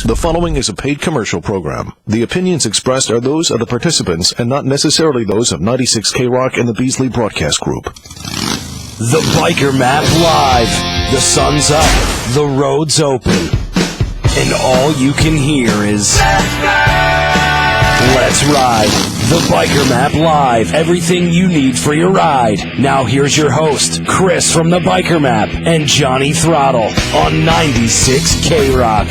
advice. The following is a paid commercial program. The opinions expressed are those of the participants and not necessarily those of 96 K-Rock and the Beasley Broadcast Group. The Biker Map Live. The sun's up, the road's open, and all you can hear is Let's Ride. The Biker Map Live. Everything you need for your ride. Now here's your host, Chris from the Biker Map, and Johnny Throttle on 96 K-Rock.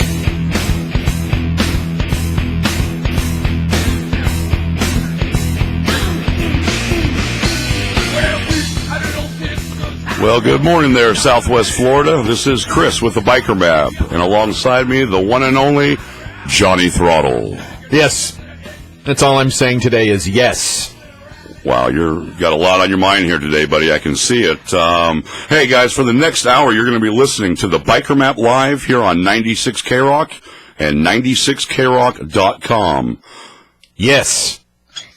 Well, good morning there, Southwest Florida. This is Chris with the Biker Map, and alongside me, the one and only Johnny Throttle. Yes. That's all I'm saying today is yes. Wow, you've got a lot on your mind here today, buddy. I can see it. Hey, guys, for the next hour, you're going to be listening to the Biker Map Live here on 96 K-Rock and 96krock.com. Yes.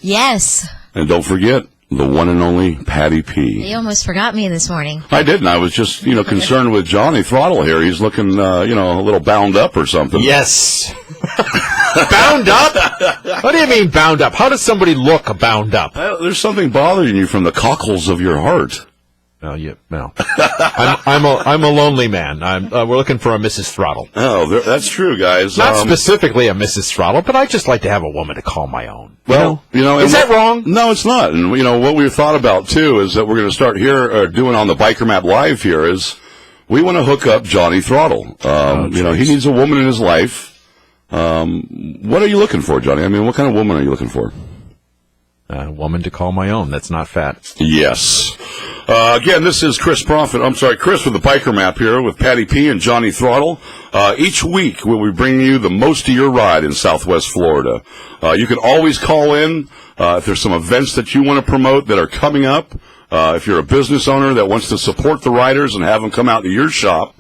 Yes. And don't forget, the one and only Patty P. You almost forgot me this morning. I didn't. I was just, concerned with Johnny Throttle here. He's looking, a little bound up or something. Yes. Bound up? What do you mean bound up? How does somebody look bound up? There's something bothering you from the cockles of your heart. Oh, yeah, no. I'm a lonely man. We're looking for a Mrs. Throttle. Oh, that's true, guys. Not specifically a Mrs. Throttle, but I just like to have a woman to call my own. Well, is that wrong? No, it's not. And what we thought about too is that we're going to start here doing on the Biker Map Live here is we want to hook up Johnny Throttle. He needs a woman in his life. What are you looking for, Johnny? I mean, what kind of woman are you looking for? A woman to call my own. That's not fat. Yes. Again, this is Chris with the Biker Map here with Patty P and Johnny Throttle. Each week we'll be bringing you the most of your ride in Southwest Florida. You can always call in if there's some events that you want to promote that are coming up. If you're a business owner that wants to support the riders and have them come out to your shop,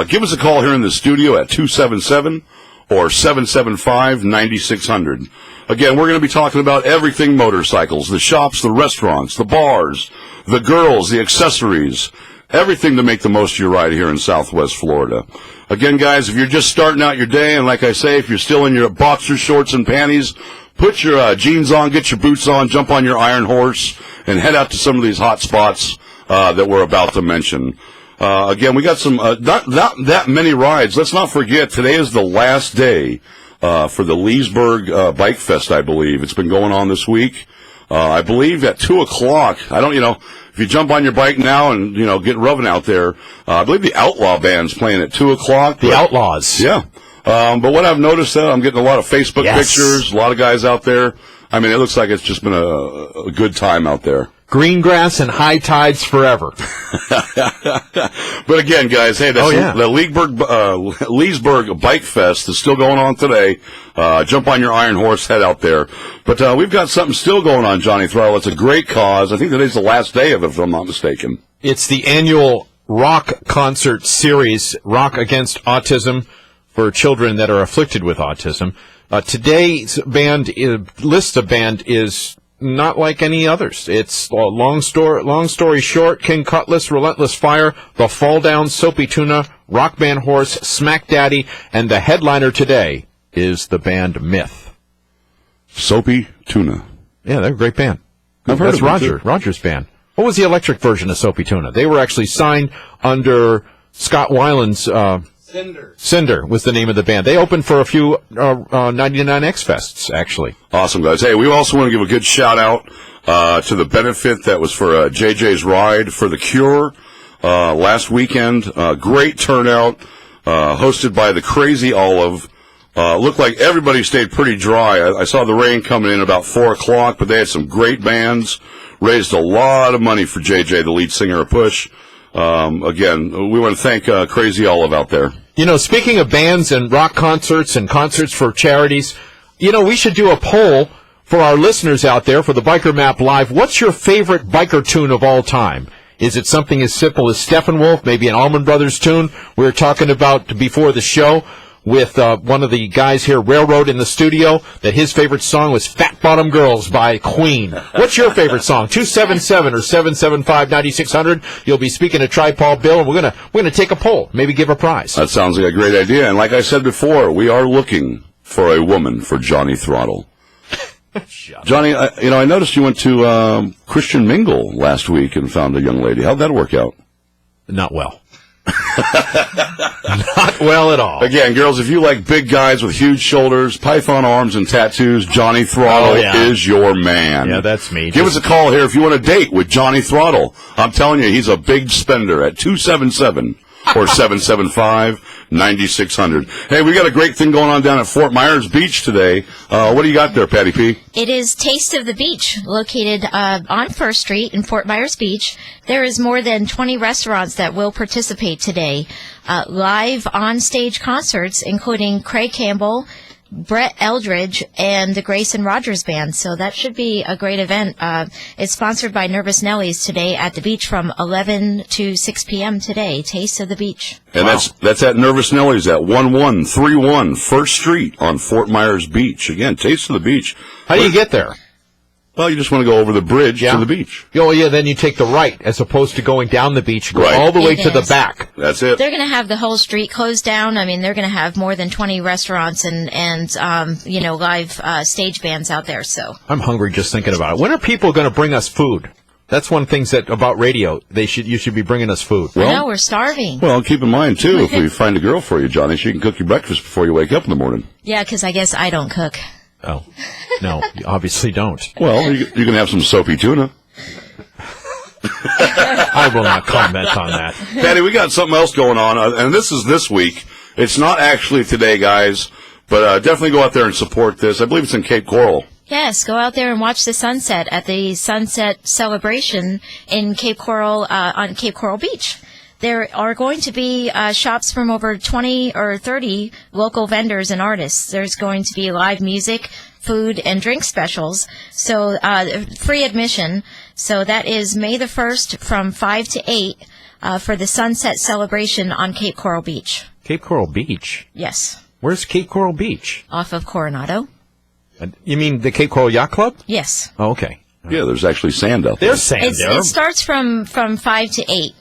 give us a call here in the studio at 277 or 775-9600. Again, we're going to be talking about everything motorcycles, the shops, the restaurants, the bars, the girls, the accessories, everything to make the most of your ride here in Southwest Florida. Again, guys, if you're just starting out your day, and like I say, if you're still in your boxer shorts and panties, put your jeans on, get your boots on, jump on your Iron Horse, and head out to some of these hot spots that we're about to mention. Again, we got some not that many rides. Let's not forget, today is the last day for the Leesburg Bike Fest, I believe. It's been going on this week. I believe at 2 o'clock, if you jump on your bike now and, get rubbing out there, I believe the Outlaw Band's playing at 2 o'clock. The Outlaws. Yeah. But what I've noticed, I'm getting a lot of Facebook pictures, a lot of guys out there. I mean, it looks like it's just been a good time out there. Green grass and high tides forever. But again, guys, hey, the Leesburg Bike Fest is still going on today. Jump on your Iron Horse, head out there. But we've got something still going on, Johnny Throttle. It's a great cause. I think today's the last day of it, if I'm not mistaken. It's the annual rock concert series, Rock Against Autism, for children that are afflicted with autism. Today's list of band is not like any others. It's long story short, King Cutlass, Relentless Fire, The Fall Down, Soapy Tuna, Rock Band Horse, Smack Daddy, and the headliner today is the band Myth. Soapy Tuna. Yeah, they're a great band. I've heard of them. Roger's band. What was the electric version of Soapy Tuna? They were actually signed under Scott Weiland's Cinder was the name of the band. They opened for a few 99X Fests, actually. Awesome, guys. Hey, we also want to give a good shout-out to the benefit that was for JJ's Ride for the Cure last weekend. Great turnout, hosted by the Crazy Olive. Looked like everybody stayed pretty dry. I saw the rain coming in about 4 o'clock, but they had some great bands. Raised a lot of money for JJ, the lead singer of Push. Again, we want to thank Crazy Olive out there. Speaking of bands and rock concerts and concerts for charities, we should do a poll for our listeners out there for the Biker Map Live. What's your favorite biker tune of all time? Is it something as simple as Steppenwolf, maybe an Allman Brothers tune we were talking about before the show? with one of the guys here, Railroad, in the studio, that his favorite song was Fat Bottom Girls by Queen. What's your favorite song? 277 or 775-9600. You'll be speaking to Tri-Paul Bill, and we're gonna take a poll, maybe give a prize. That sounds like a great idea. And like I said before, we are looking for a woman for Johnny Throttle. Johnny, I noticed you went to Christian Mingle last week and found a young lady. How'd that work out? Not well. Not well at all. Again, girls, if you like big guys with huge shoulders, python arms, and tattoos, Johnny Throttle is your man. Yeah, that's me. Give us a call here if you want a date with Johnny Throttle. I'm telling you, he's a big spender at 277 or 775-9600. Hey, we got a great thing going on down at Fort Myers Beach today. What do you got there, Patty P? It is Taste of the Beach, located on First Street in Fort Myers Beach. There is more than 20 restaurants that will participate today. Live on-stage concerts, including Craig Campbell, Brett Eldridge, and the Grayson Rogers Band. So that should be a great event. It's sponsored by Nervous Nellies today at the beach from 11 to 6 p.m. today. Taste of the Beach. And that's at Nervous Nellies at 1131 First Street on Fort Myers Beach. Again, Taste of the Beach. How do you get there? Well, you just want to go over the bridge to the beach. Oh, yeah, then you take the right, as opposed to going down the beach, go Right. all the way It to the is. back. That's it. They're going to have the whole street closed down. I mean, they're going to have more than 20 restaurants and live stage bands out there. So I'm hungry just thinking about it. When are people going to bring us food? That's one thing about radio. You should be bringing us food. I know we're starving. Well, keep in mind, too, if we find a girl for you, Johnny, she can cook you breakfast before you wake up in the morning. Yeah, because I guess I don't cook. Oh, no, you obviously don't. Well, you can have some soapy tuna. I will not comment on that. Patty, we got something else going on, and this is this week. It's not actually today, guys, but definitely go out there and support this. I believe it's in Cape Coral. Yes, go out there and watch the sunset at the Sunset Celebration in Cape Coral, on Cape Coral Beach. There are going to be shops from over 20 or 30 local vendors and artists. There's going to be live music, food, and drink specials, so free admission. So that is May the 1st from 5 to 8 for the Sunset Celebration on Cape Coral Beach. Cape Coral Beach? Yes. Where's Cape Coral Beach? Off of Coronado. You mean the Cape Coral Yacht Club? Yes. Oh, okay. Yeah, there's actually sand out there. There's sand there. It starts from 5 to 8.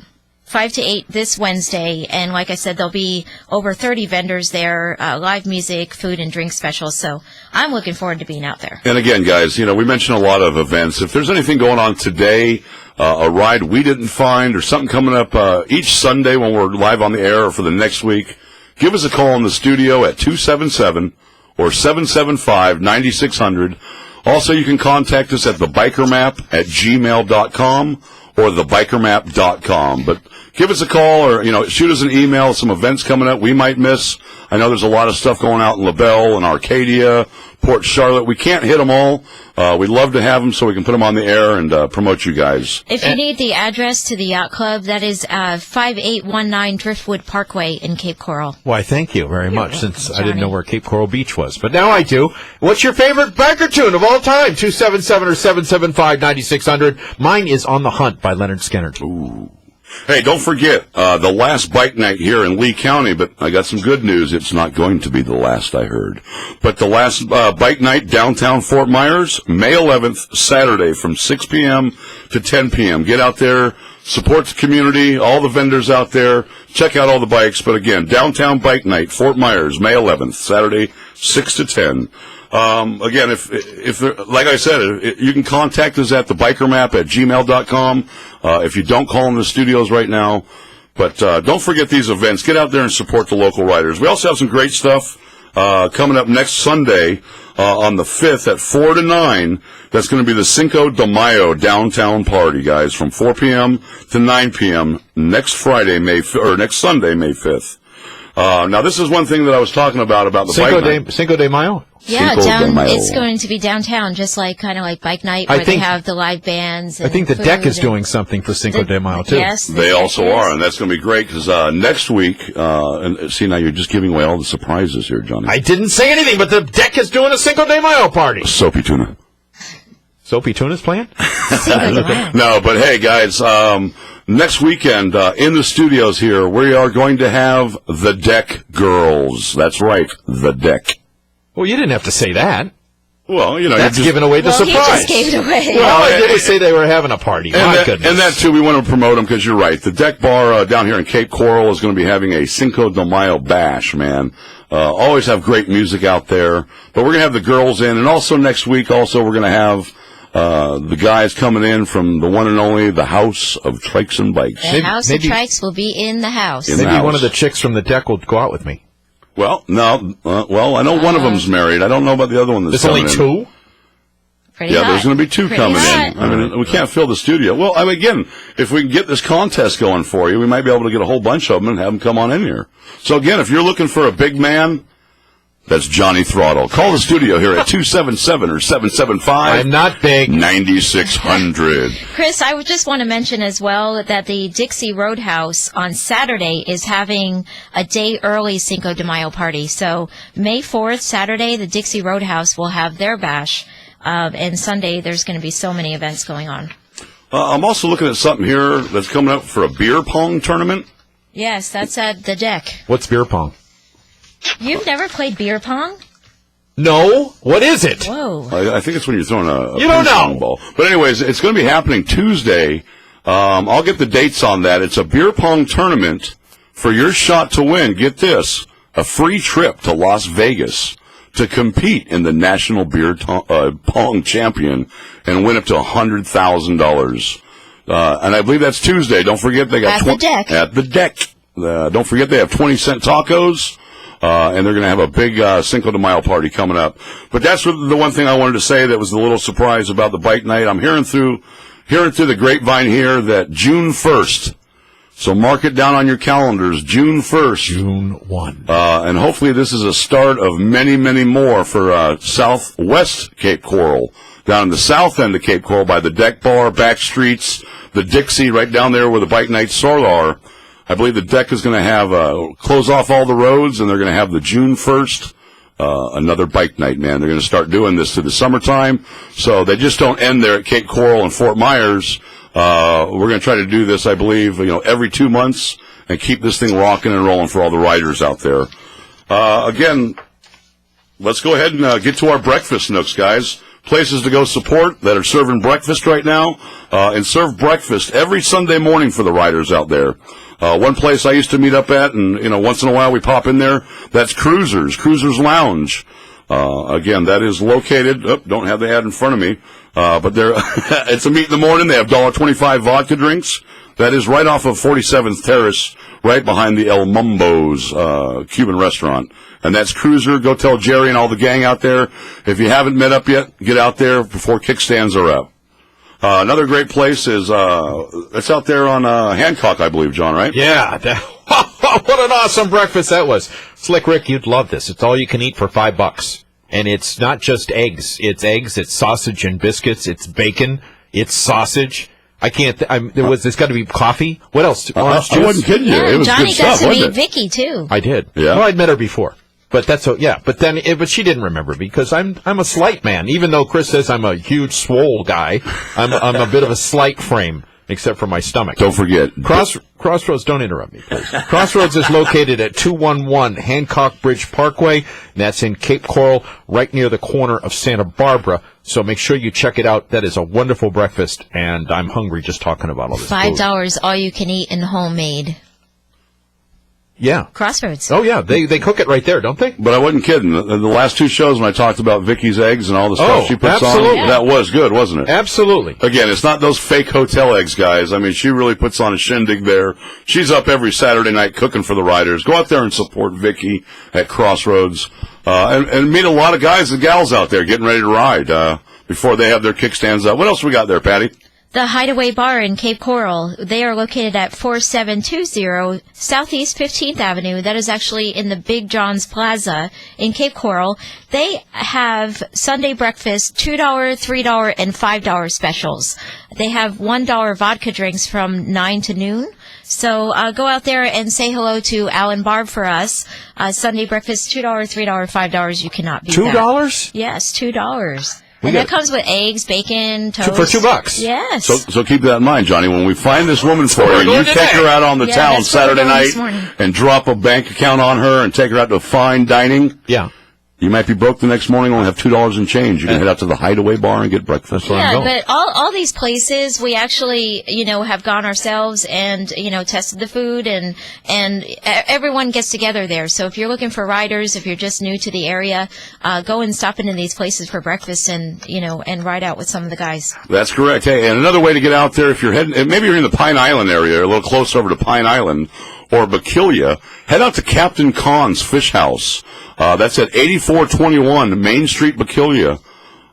5 to 8 this Wednesday, and like I said, there'll be over 30 vendors there, live music, food, and drink specials, so I'm looking forward to being out there. And again, guys, we mentioned a lot of events. If there's anything going on today, a ride we didn't find, or something coming up each Sunday when we're live on the air or for the next week, give us a call in the studio at 277 or 775-9600. Also, you can contact us at thebikermap@gmail.com or thebikermap.com. But give us a call or, shoot us an email. Some events coming up we might miss. I know there's a lot of stuff going out in LaBelle and Arcadia, Port Charlotte. We can't hit them all. We'd love to have them so we can put them on the air and promote you guys. If you need the address to the yacht club, that is 5819 Driftwood Parkway in Cape Coral. Why, thank you very much, since I didn't know where Cape Coral Beach was. But now I do. What's your favorite biker tune of all time? 277 or 775-9600. Mine is On the Hunt by Leonard Skinner. Ooh. Hey, don't forget, the last bike night here in Lee County, but I got some good news. It's not going to be the last, I heard. But the last bike night downtown Fort Myers, May 11th, Saturday from 6 p.m. to 10 p.m. Get out there, support the community, all the vendors out there, check out all the bikes. But again, downtown bike night, Fort Myers, May 11th, Saturday, 6 to 10. Again, if like I said, you can contact us at thebikermap@gmail.com. If you don't call in the studios right now, but don't forget these events. Get out there and support the local riders. We also have some great stuff coming up next Sunday on the 5th at 4 to 9. That's going to be the Cinco de Mayo downtown party, guys, from 4 p.m. to 9 p.m. next Sunday, May 5th. Now, this is one thing that I was talking about the bike night. Cinco de Mayo? Yeah, Cinco de Mayo. it's going to be downtown, just like kind of like bike night, I where they think- have the live bands. And I think the food deck is and- doing something for Cinco de Mayo, too. Yes, the They deck also is. are, and that's going to be great because next week, and see, now you're just giving away all the surprises here, Johnny. I didn't say anything, but the deck is doing a Cinco de Mayo party. Soapy tuna. Soapy Tuna's playing? Cinco de Mayo. No, but hey, guys, next weekend in the studios here, we are going to have the Deck Girls. That's right, the Deck. Well, you didn't have to say that. Well, you know, That's you just, giving away the Well, he surprise. just gave it away. Well, I did was say they were having a party. My goodness. and that too, we want to promote them because you're right. The Deck Bar down here in Cape Coral is going to be having a Cinco de Mayo bash, man. Always have great music out there. But we're going to have the girls in, and also next week, we're going to have the guys coming in from the one and only the House of Trikes and Bikes. The House maybe- of Trikes will be in the house. In the Maybe house. one of the chicks from the deck will go out with me. Well, no, well, I know one of them's married. I don't know about the other one that's There's only coming in. two? Yeah, hot. there's going to be two Pretty coming hot. in. I mean, we can't fill the studio. Well, I mean, again, if we can get this contest going for you, we might be able to get a whole bunch of them and have them come on in here. So again, if you're looking for a big man, that's Johnny Throttle. Call the studio here at 277 or 775. I'm not big. 9600. Chris, I would just want to mention as well that the Dixie Roadhouse on Saturday is having a day early Cinco de Mayo party. So May 4th, Saturday, the Dixie Roadhouse will have their bash. And Sunday, there's going to be so many events going on. I'm also looking at something here that's coming up for a beer pong tournament. Yes, that's at the deck. What's beer pong? You've never played beer pong? No. What is it? Whoa. I think it's when you're throwing a You don't ping pong know. ball. But anyways, it's going to be happening Tuesday. I'll get the dates on that. It's a beer pong tournament for your shot to win. Get this, a free trip to Las Vegas to compete in the National Beer Pong Champion and win up to $100,000. And I believe that's Tuesday. Don't forget they got At the deck. At the deck. Don't forget they have 20-cent tacos. And they're going to have a big Cinco de Mayo party coming up. But that's the one thing I wanted to say that was a little surprise about the bike night. I'm hearing through the grapevine here that June 1st, so mark it down on your calendars, June 1st. June 1. And hopefully this is a start of many, many more for Southwest Cape Coral. Down in the south end of Cape Coral by the Deck Bar, back streets, the Dixie, right down there where the bike nights are. I believe the deck is going to have close off all the roads, and they're going to have the June 1st, another bike night, man. They're going to start doing this to the summertime, so they just don't end there at Cape Coral and Fort Myers. We're going to try to do this, I believe, every 2 months and keep this thing rocking and rolling for all the riders out there. Again, let's go ahead and get to our breakfast nooks, guys. Places to go support that are serving breakfast right now, and serve breakfast every Sunday morning for the riders out there. One place I used to meet up at, and once in a while we pop in there, that's Cruisers Lounge. Again, that is located, don't have the ad in front of me, but they're, it's a meet in the morning. They have $1.25 vodka drinks. That is right off of 47th Terrace, right behind the El Mumbo's, Cuban restaurant. And that's Cruiser. Go tell Jerry and all the gang out there. If you haven't met up yet, get out there before kickstands are up. Another great place is, it's out there on, Hancock, I believe, John, right? Yeah. What an awesome breakfast that was. Slick Rick, you'd love this. It's all you can eat for $5. And it's not just eggs. It's eggs, it's sausage and biscuits, it's bacon, it's sausage. I can't, there's got to be coffee. What else? Orange I juice? wasn't kidding you. Yeah, It was Johnny good got stuff, to wasn't meet it? Vicky, too. I did. Yeah. Well, I'd met her before. But that's yeah. But then, but she didn't remember because I'm a slight man. Even though Chris says I'm a huge swole guy, I'm a bit of a slight frame, except for my stomach. Don't forget. Crossroads, don't interrupt me, please. Crossroads is located at 211 Hancock Bridge Parkway. And that's in Cape Coral, right near the corner of Santa Barbara. So make sure you check it out. That is a wonderful breakfast, and I'm hungry just talking about all this food. $5 all you can eat and homemade. Yeah. Crossroads. Oh, yeah. They cook it right there, don't they? But I wasn't kidding. The last two shows when I talked about Vicky's eggs and all the stuff Oh, she puts absolutely. on, that was good, wasn't it? Absolutely. Again, it's not those fake hotel eggs, guys. I mean, she really puts on a shindig there. She's up every Saturday night cooking for the riders. Go out there and support Vicky at Crossroads, and meet a lot of guys and gals out there getting ready to ride, before they have their kickstands up. What else we got there, Patty? The Hideaway Bar in Cape Coral. They are located at 4720 Southeast 15th Avenue. That is actually in the Big John's Plaza in Cape Coral. They have Sunday breakfast, $2, $3, and $5 specials. They have $1 vodka drinks from 9 to noon. So go out there and say hello to Alan Barb for us. Sunday breakfast, $2, $3, $5. You cannot beat that. $2? Yes, $2. And that comes with eggs, bacon, toast. For $2. Yes. So keep that in mind, Johnny. When we find this woman for we're you, going you take today. her out on the Yeah, town that's what we're Saturday doing this night morning. and drop a bank account on her and take her out to fine dining. Yeah. You might be broke the next morning, only have $2 in change. You can head out to the Hideaway Bar and get breakfast. Yeah, but all these places, we actually, have gone ourselves and, tested the food and everyone gets together there. So if you're looking for riders, if you're just new to the area, go and stop into these places for breakfast and, and ride out with some of the guys. That's correct. Hey, and another way to get out there, if you're heading, maybe you're in the Pine Island area, a little close over to Pine Island or Bakilia, head out to Captain Khan's Fish House. That's at 8421 Main Street, Bakilia.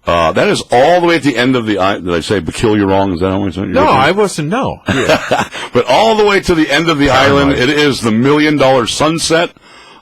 That is all the way at the end of the island. Did I say Bakilia wrong? Is that how I said it? No, I wasn't. No. But all the way to the end of the island, it is the $1 Million Sunset.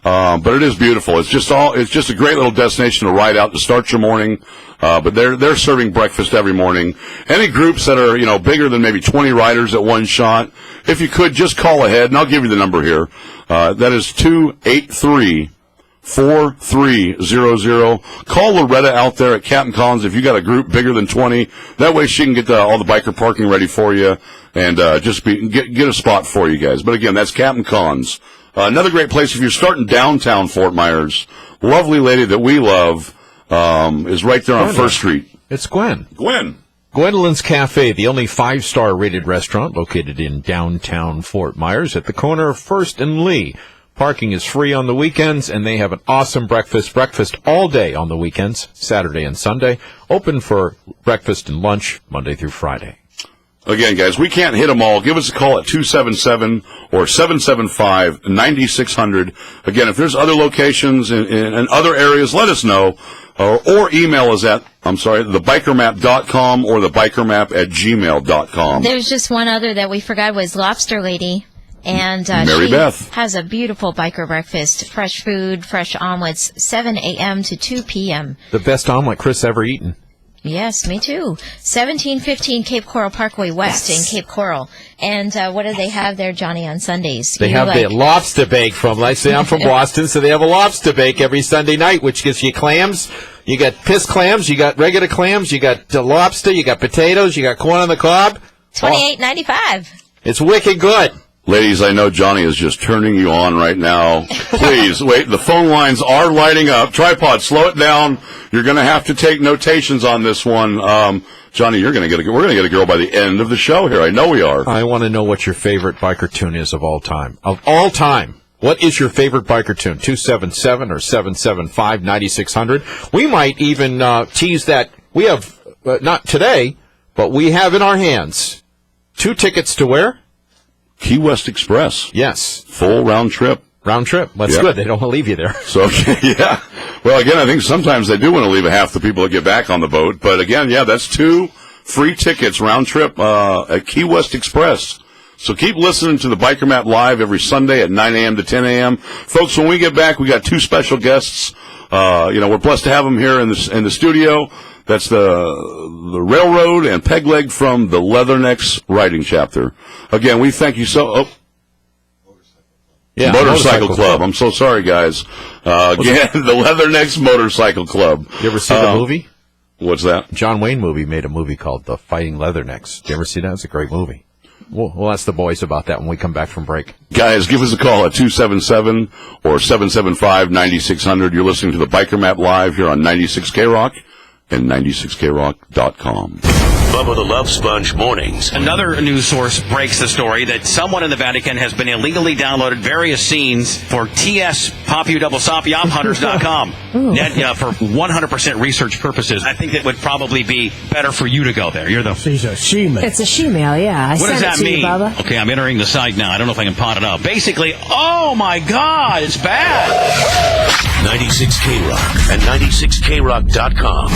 But it is beautiful. It's just a great little destination to ride out to start your morning. But they're serving breakfast every morning. Any groups that are, bigger than maybe 20 riders at one shot, if you could just call ahead, and I'll give you the number here. That is 283-4300. Call Loretta out there at Captain Collins if you got a group bigger than 20. That way she can get all the biker parking ready for you and just get a spot for you guys. But again, that's Captain Collins. Another great place if you're starting downtown Fort Myers. Lovely lady that we love is right there on First Street. It's Gwen. Gwendolyn's Cafe, the only 5-star rated restaurant located in downtown Fort Myers at the corner of First and Lee. Parking is free on the weekends, and they have an awesome breakfast all day on the weekends, Saturday and Sunday. Open for breakfast and lunch, Monday through Friday. Again, guys, we can't hit them all. Give us a call at 277 or 775-9600. Again, if there's other locations in other areas, let us know. Or email us at, thebikermap.com or thebikermap@gmail.com. There's just one other that we forgot was Lobster Lady. And Mary she Beth has a beautiful biker breakfast, fresh food, fresh omelets, 7 a.m. to 2 p.m. The best omelet Chris ever eaten. Yes, me too. 1715 Cape Coral Parkway West in Cape Coral. And what do they have there, Johnny, on Sundays? They have the lobster bake from, let's say I'm from Boston, so they have a lobster bake every Sunday night, which gives you clams. You got piss clams, you got regular clams, you got lobster, you got potatoes, you got corn on the cob. $28.95. It's wicked good. Ladies, I know Johnny is just turning you on right now. Please, wait, the phone lines are lighting up. Tripod, slow it down. You're going to have to take notations on this one. Johnny, we're going to get a girl by the end of the show here. I know we are. I want to know what your favorite biker tune is of all time. Of all time. What is your favorite biker tune? 277 or 775-9600. We might even tease that. We have, not today, but we have in our hands 2 tickets to where? Key West Express. Yes. Full round trip. Round trip. That's good. They don't want to leave you there. So, yeah. Well, again, I think sometimes they do want to leave half the people that get back on the boat. But again, that's 2 free tickets round trip at Key West Express. So keep listening to the Biker Map Live every Sunday at 9 a.m. to 10 a.m. Folks, when we get back, we got 2 special guests. We're blessed to have them here in the studio. That's the Railroad and Pegleg from the Leathernecks Riding Chapter. Again, we thank you Motorcycle Club. I'm so sorry, guys. Again, the Leathernecks Motorcycle Club. You ever see the movie? What's that? John Wayne movie made a movie called The Fighting Leathernecks. Did you ever see that? It's a great movie. We'll ask the boys about that when we come back from break. Guys, give us a call at 277 or 775-9600. You're listening to the Biker Map Live here on 96K Rock and 96krock.com. Bubba the Love Sponge mornings. Another news source breaks the story that someone in the Vatican has been illegally downloaded various scenes for TS.PopUDoubleSopYopHunters.com. For 100% research purposes. I think that would probably be better for you to go there. She's a she-mail. It's a she-mail, yeah. What does that mean? Bubba. Okay, I'm entering the site now. I don't know if I can pot it up. Basically, oh my God, it's bad. 96K Rock and 96krock.com.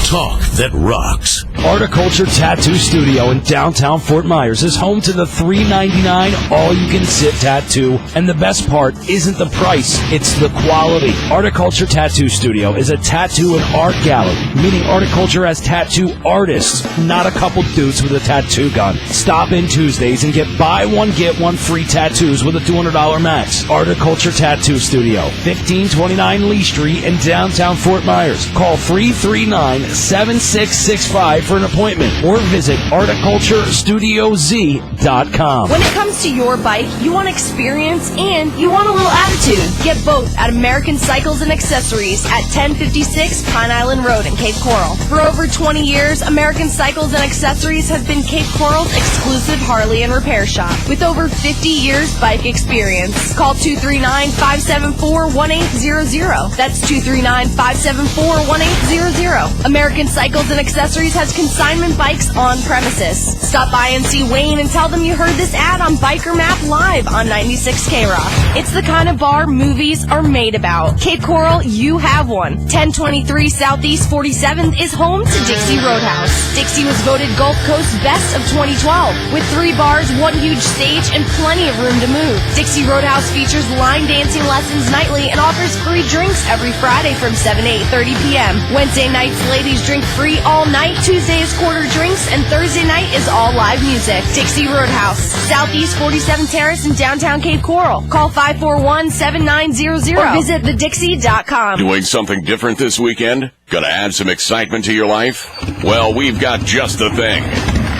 Talk that rocks. Articulture Tattoo Studio in downtown Fort Myers is home to the $3.99 all-you-can-sit tattoo. And the best part isn't the price, it's the quality. Articulture Tattoo Studio is a tattoo and art gallery, meaning Articulture has tattoo artists, not a couple dudes with a tattoo gun. Stop in Tuesdays and get buy one, get one free tattoos with a $200 max. Articulture Tattoo Studio, 1529 Lee Street in downtown Fort Myers. Call 339 888-7665 for an appointment or visit horticulturestudioz.com. When it comes to your bike, you want experience and you want a little attitude. Get both at American Cycles and Accessories at 1056 Pine Island Road in Cape Coral. For over 20 years, American Cycles and Accessories has been Cape Coral's exclusive Harley and repair shop with over 50 years bike experience. Call 239-574-1800. That's 239-574-1800. American Cycles and Accessories has consignment bikes on premises. Stop by and see Wayne and tell them you heard this ad on Biker Map Live on 96 K-Rock. It's the kind of bar movies are made about. Cape Coral, you have one. 1023 Southeast 47th is home to Dixie Roadhouse. Dixie was voted Gulf Coast Best of 2012 with 3 bars, 1 huge stage, and plenty of room to move. Dixie Roadhouse features line dancing lessons nightly and offers free drinks every Friday from 7 to 8:30 p.m. Wednesday nights, ladies drink free all night. Tuesday is quarter drinks, and Thursday night is all live music. Dixie Roadhouse, Southeast 47th Terrace in downtown Cape Coral. Call 541-7900 or visit thedixie.com. Doing something different this weekend? Gonna add some excitement to your life? Well, we've got just the thing.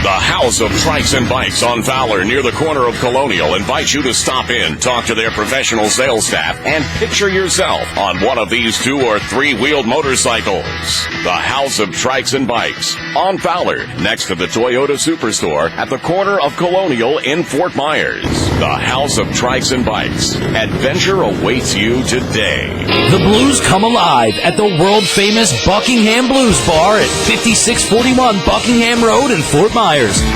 The House of Trikes and Bikes on Fowler near the corner of Colonial invites you to stop in, talk to their professional sales staff, and picture yourself on one of these 2- or 3-wheeled motorcycles. The House of Trikes and Bikes on Fowler next to the Toyota Superstore at the corner of Colonial in Fort Myers. The House of Trikes and Bikes. Adventure awaits you today. The blues come alive at the world-famous Buckingham Blues Bar at 5641 Buckingham Road in Fort Myers.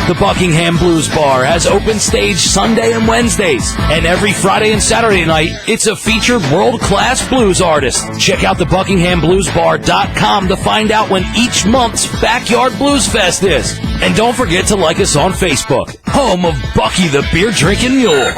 The Buckingham Blues Bar has open stage Sunday and Wednesdays, and every Friday and Saturday night, it's a featured world-class blues artist. Check out the BuckinghamBluesBar.com to find out when each month's Backyard Blues Fest is. And don't forget to like us on Facebook, home of Bucky the beer-drinking mule.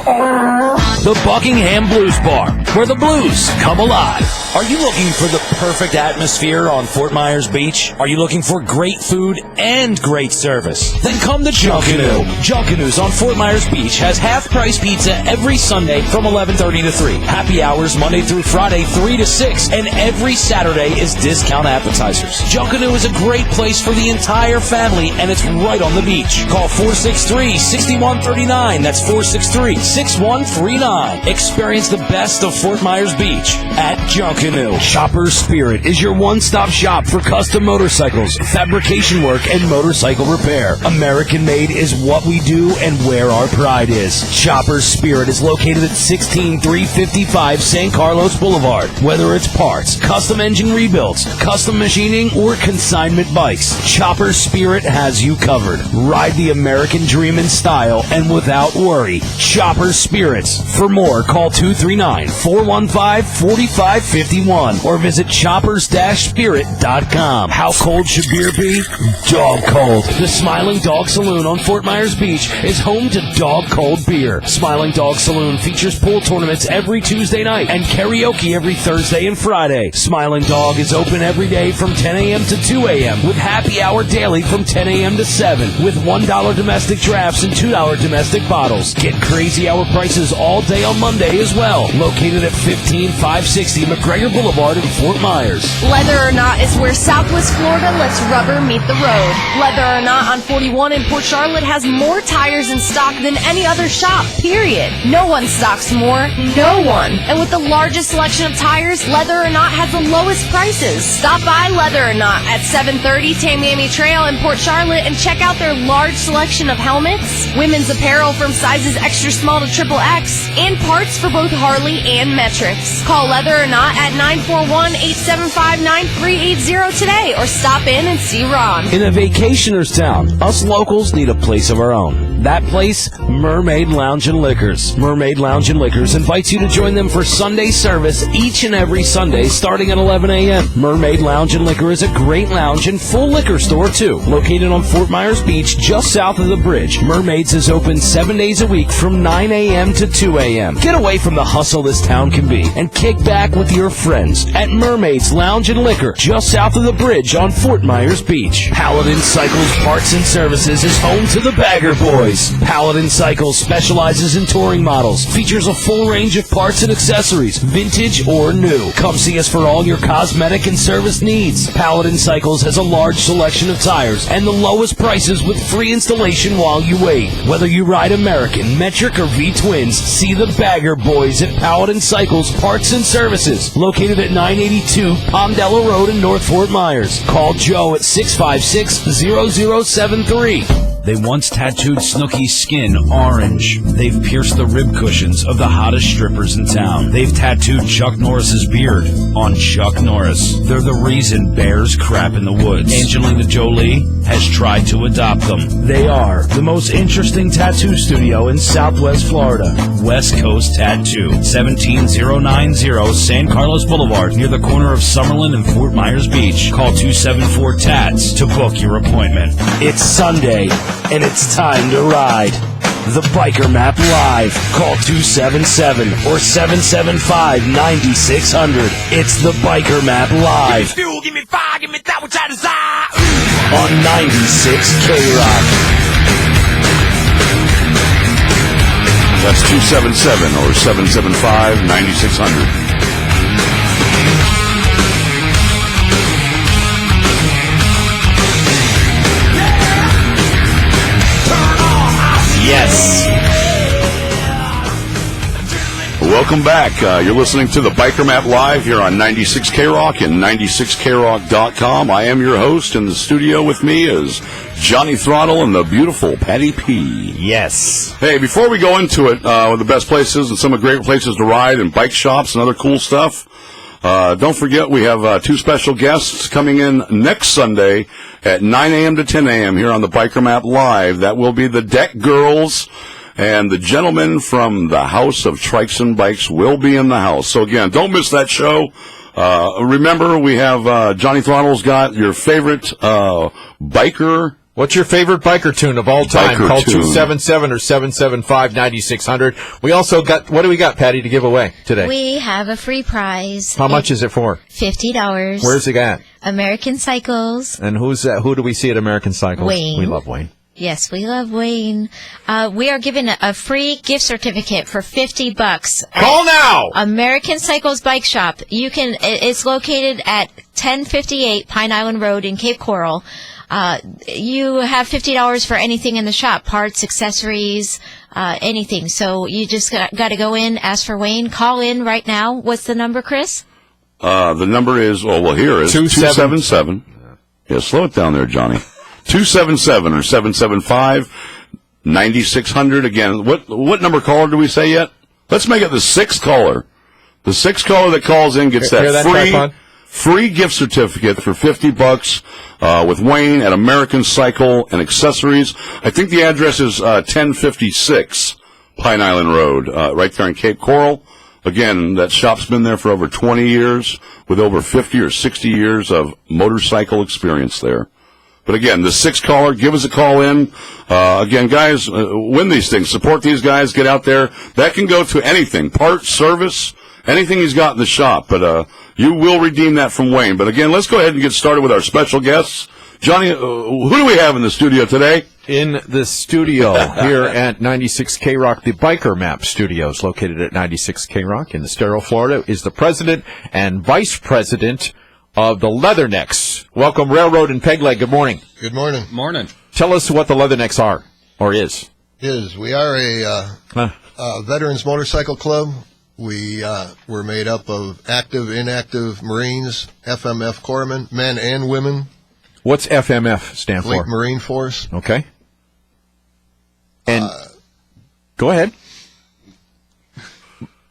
The Buckingham Blues Bar, where the blues come alive. Are you looking for the perfect atmosphere on Fort Myers Beach? Are you looking for great food and great service? Then come to Junkanoo. Junkanoo's on Fort Myers Beach has half-price pizza every Sunday from 11:30 to 3. Happy hours Monday through Friday 3 to 6. And every Saturday is discount appetizers. Junkanoo is a great place for the entire family, and it's right on the beach. Call 463-6139. That's 463-6139. Experience the best of Fort Myers Beach at Junkanoo. Shopper's Spirit is your one-stop shop for custom motorcycles, fabrication work, and motorcycle repair. American made is what we do and where our pride is. Shopper's Spirit is located at 16355 San Carlos Boulevard. Whether it's parts, custom engine rebuilds, custom machining, or consignment bikes, Shopper's Spirit has you covered. Ride the American dream in style and without worry. Shopper's Spirits. For more, call 239-415-4551 or visit shoppers-spirit.com. How cold should beer be? Dog cold. The Smiling Dog Saloon on Fort Myers Beach is home to Dog Cold Beer. Smiling Dog Saloon features pool tournaments every Tuesday night and karaoke every Thursday and Friday. Smiling Dog is open every day from 10 a.m. to 2 a.m. with happy hour daily from 10 a.m. to 7 with $1 domestic drafts and $2 domestic bottles. Get crazy hour prices all day on Monday as well. Located at 15560 McGregor Boulevard in Fort Myers. Leather or Not is where Southwest Florida lets rubber meet the road. Leather or Not on 41 in Port Charlotte has more tires in stock than any other shop, period. No one stocks more. No one. And with the largest selection of tires, Leather or Not has the lowest prices. Stop by Leather or Not at 730 Tamiami Trail in Port Charlotte and check out their large selection of helmets, women's apparel from sizes extra small to XXX, and parts for both Harley and Metrics. Call Leather or Not at 941-875-9380 today or stop in and see Ron. In a vacationer's town, us locals need a place of our own. That place, Mermaid Lounge and Liquors. Mermaid Lounge and Liquors invites you to join them for Sunday service each and every Sunday starting at 11 a.m. Mermaid Lounge and Liquor is a great lounge and full liquor store too, located on Fort Myers Beach just south of the bridge. Mermaids is open 7 days a week from 9 a.m. to 2 a.m. Get away from the hustle this town can be and kick back with with your friends at Mermaid's Lounge and Liquor, just south of the bridge on Fort Myers Beach. Paladin Cycles Parts and Services is home to the Bagger Boys. Paladin Cycles specializes in touring models, features a full range of parts and accessories, vintage or new. Come see us for all your cosmetic and service needs. Paladin Cycles has a large selection of tires and the lowest prices with free installation while you wait. Whether you ride American, metric, or V-twins, see the Bagger Boys at Paladin Cycles Parts and Services, located at 982 Palmdale Road in North Fort Myers. Call Joe at 656-0073. They once tattooed Snooki's skin orange. They've pierced the rib cushions of the hottest strippers in town. They've tattooed Chuck Norris's beard on Chuck Norris. They're the reason bears crap in the woods. Angelina Jolie has tried to adopt them. They are the most interesting tattoo studio in Southwest Florida. West Coast Tattoo, 17090 San Carlos Boulevard, near the corner of Summerlin and Fort Myers Beach. Call 274-TATS to book your appointment. It's Sunday, and it's time to ride. The Biker Map Live. Call 277 or 775-9600. It's the Biker Map Live. Give me fuel, give me fire, give me that which I desire. On 96 K-Rock. That's 277 or 775-9600. Yes. Welcome back. You're listening to the Biker Map Live here on 96 K-Rock and 96krock.com. I am your host. In the studio with me is Johnny Throttle and the beautiful Patty P. Yes. Hey, before we go into it, with the best places and some of the great places to ride and bike shops and other cool stuff, don't forget we have two special guests coming in next Sunday at 9 a.m. to 10 a.m. here on the Biker Map Live. That will be the Deck Girls, and the gentlemen from the House of Trikes and Bikes will be in the house. So again, don't miss that show. Remember, we have Johnny Throttle's got your favorite biker. What's your favorite biker tune of all time? Biker Call tune. 277 or 775-9600. We also got, what do we got, Patty, to give away today? We have a free prize. How much is it for? $50. Where's it at? American Cycles. And who's that? Who do we see at American Cycles? Wayne. We love Wayne. Yes, we love Wayne. We are giving a free gift certificate for $50. Call now! American Cycles Bike Shop. It's located at 1058 Pine Island Road in Cape Coral. You have $50 for anything in the shop, parts, accessories, anything. So you just got to go in, ask for Wayne, call in right now. What's the number, Chris? The number is, here is 277. Yeah, slow it down there, Johnny. 277 or 775-9600. Again, what number caller do we say yet? Let's make it the sixth caller. The sixth caller that calls in gets that free gift certificate for $50 with Wayne at American Cycle and Accessories. I think the address is 1056 Pine Island Road, right there in Cape Coral. Again, that shop's been there for over 20 years with over 50 or 60 years of motorcycle experience there. But again, the sixth caller, give us a call in. Again, guys, win these things. Support these guys. Get out there. That can go to anything, parts, service, anything he's got in the shop. But you will redeem that from Wayne. But again, let's go ahead and get started with our special guests. Johnny, who do we have in the studio today? In the studio here at 96 K-Rock, the Biker Map Studios, located at 96 K-Rock in Estero, Florida, is the president and vice president of the Leathernecks. Welcome, Railroad and Peg Leg. Good morning. Good morning. Morning. Tell us what the Leathernecks are, or is. We are a veterans motorcycle club. We're made up of active, inactive Marines, FMF corpsmen, men and women. What's FMF stand Fleet for? Marine Force. Okay. And go ahead.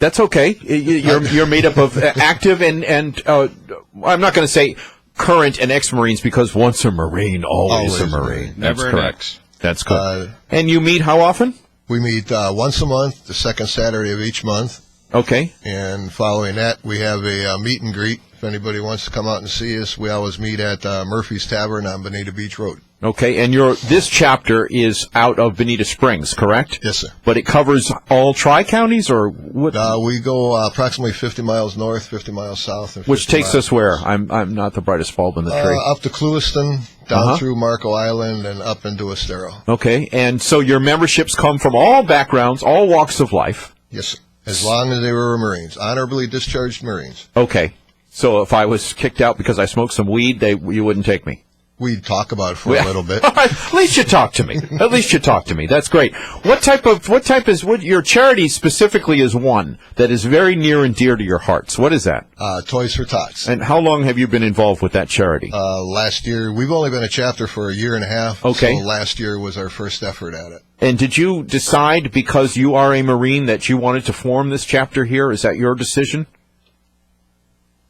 That's okay. You're made up of active and I'm not going to say current and ex-Marines, because once a Marine, always a Marine. Never an ex. That's good. And you meet how often? We meet once a month, the second Saturday of each month. Okay. And following that, we have a meet and greet If anybody wants to come out and see us, we always meet at Murphy's Tavern on Bonita Beach Road. Okay, and this chapter is out of Bonita Springs, correct? Yes, sir. But it covers all tri-counties, or what? We go approximately 50 miles north, 50 miles south. And 50 which takes miles us where? I'm not the brightest bulb in the tree. Up to Clewiston, down through Marco Island, and up into Estero. Okay, and so your memberships come from all backgrounds, all walks of life. Yes, sir. As long as they were Marines, honorably discharged Marines. Okay, so if I was kicked out because I smoked some weed, you wouldn't take me. We'd talk about it for a little bit. At least you talk to me. At least you talk to me. That's great. What your charity specifically is one that is very near and dear to your hearts. What is that? Toys for Tots. And how long have you been involved with that charity? Last year, we've only been a chapter for a year and a half. Okay. So last year was our first effort at it. And did you decide because you are a Marine that you wanted to form this chapter here? Is that your decision?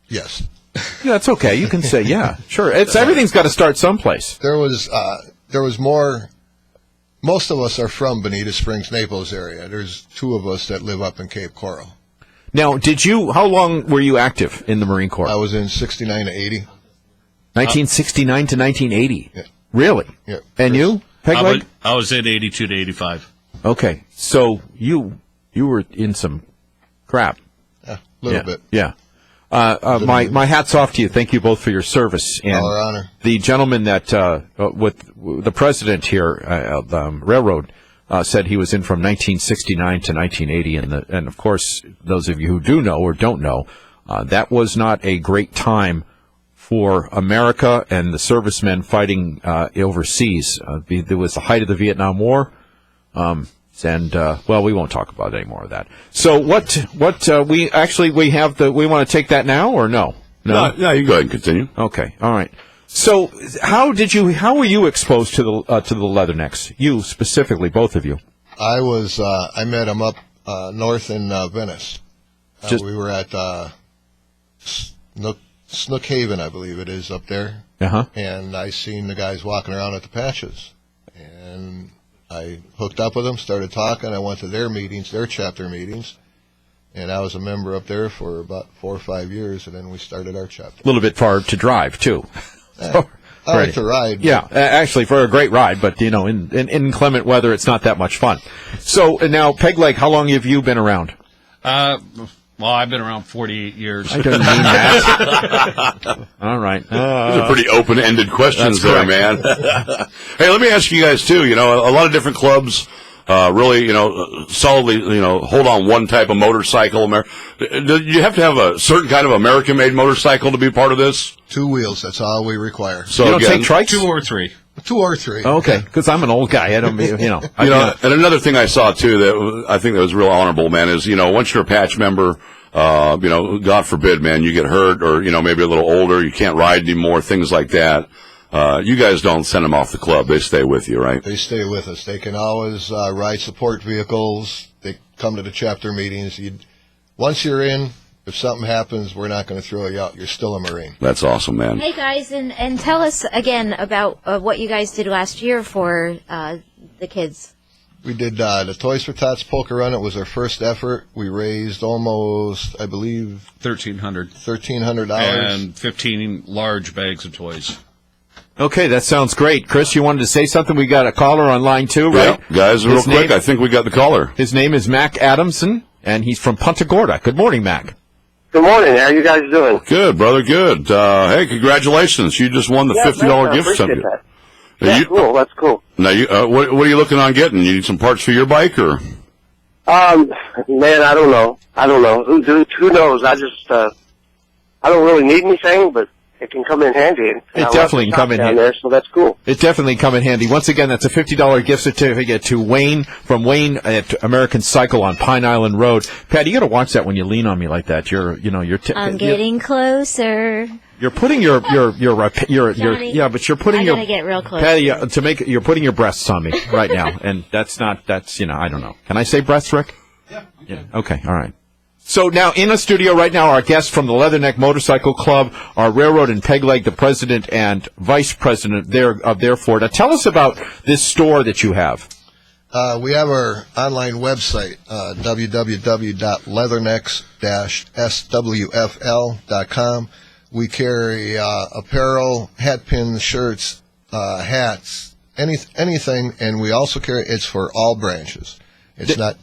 Yes. Yeah, that's okay. You can say, yeah, sure. Everything's got to start someplace. There was more. Most of us are from Bonita Springs, Naples area. There's 2 of us that live up in Cape Coral. Now, how long were you active in the Marine Corps? I was in 69 to 80. 1969 to 1980? Yeah. Really? Yeah. And you, Pegleg? I was in 82 to 85. Okay. So you were in some crap. A little bit. Yeah. My hat's off to you. Thank you both for your service. And our honor. The gentleman that with the president here, the railroad, said he was in from 1969 to 1980, and of course, those of you who do know or don't know, that was not a great time for America and the servicemen fighting overseas. There was the height of the Vietnam War. We won't talk about any more of that. So we want to take that now or no? No, you go ahead and continue. Okay. All right. So how were you exposed to the Leathernecks? You specifically, both of you. I met them up north in Venice. We were at Snook Haven, I believe it is, up there. Uh-huh. And I seen the guys walking around at the patches. And I hooked up with them, started talking. I went to their meetings, their chapter meetings, and I was a member up there for about 4 or 5 years, and then we started our chapter. A little bit far to drive, too. I like to ride. Yeah, actually, for a great ride, but, in inclement weather, it's not that much fun. So, now, Pegleg, how long have you been around? Well, I've been around 48 years. I don't mean that. All right. Those are pretty open-ended questions there, man. Hey, let me ask you guys, too. A lot of different clubs really, solidly, hold on one type of motorcycle. Do you have to have a certain kind of American-made motorcycle to be part of this? 2 wheels. That's all we require. So you don't take trikes? 2 or 3. 2 or 3. Okay, because I'm an old guy. I don't, and another thing I saw, too, that I think that was real honorable, man, is, once you're a patch member, God forbid, man, you get hurt or, maybe a little older, you can't ride anymore, things like that. You guys don't send them off the club. They stay with you, right? They stay with us. They can always ride support vehicles. They come to the chapter meetings. Once you're in, if something happens, we're not going to throw you out. You're still a Marine. That's awesome, man. Hey, guys, and tell us again about what you guys did last year for the kids. We did the Toys for Tots Polka Run. It was our first effort. We raised almost, I believe, $1,300. And 15 large bags of toys. Okay, that sounds great. Chris, you wanted to say something? We got a caller on line 2, right? Yeah, guys, real quick, I think we got the caller. His name is Mac Adamson, and he's from Punta Gorda. Good morning, Mac. Good morning. How you guys doing? Good, brother, good. Hey, congratulations. You just won the $50 gift certificate. Yeah, cool. That's cool. Now, what are you looking on getting? You need some parts for your bike, or? Man, I don't know. Who knows? I don't really need anything, but it can come in handy. It definitely can come in handy. There, so that's cool. It definitely come in handy. Once again, that's a $50 gift certificate to Wayne, from Wayne at American Cycle on Pine Island Road. Pat, you got to watch that when you lean on me like that. I'm getting closer. You're putting your Johnny, yeah, but you're putting I your gotta get real close. Patty, you're putting your breasts on me right now, and that's I don't know. Can I say breasts, Rick? Yeah. Okay. All right. So now in the studio right now, our guests from the Leatherneck Motorcycle Club are Railroad and Pegleg, the president and vice president of their Ford. Now tell us about this store that you have. We have our online website, www.leathernecks-swfl.com. We carry apparel, hat pins, shirts, hats, anything, and we also carry. It's for all branches. It's not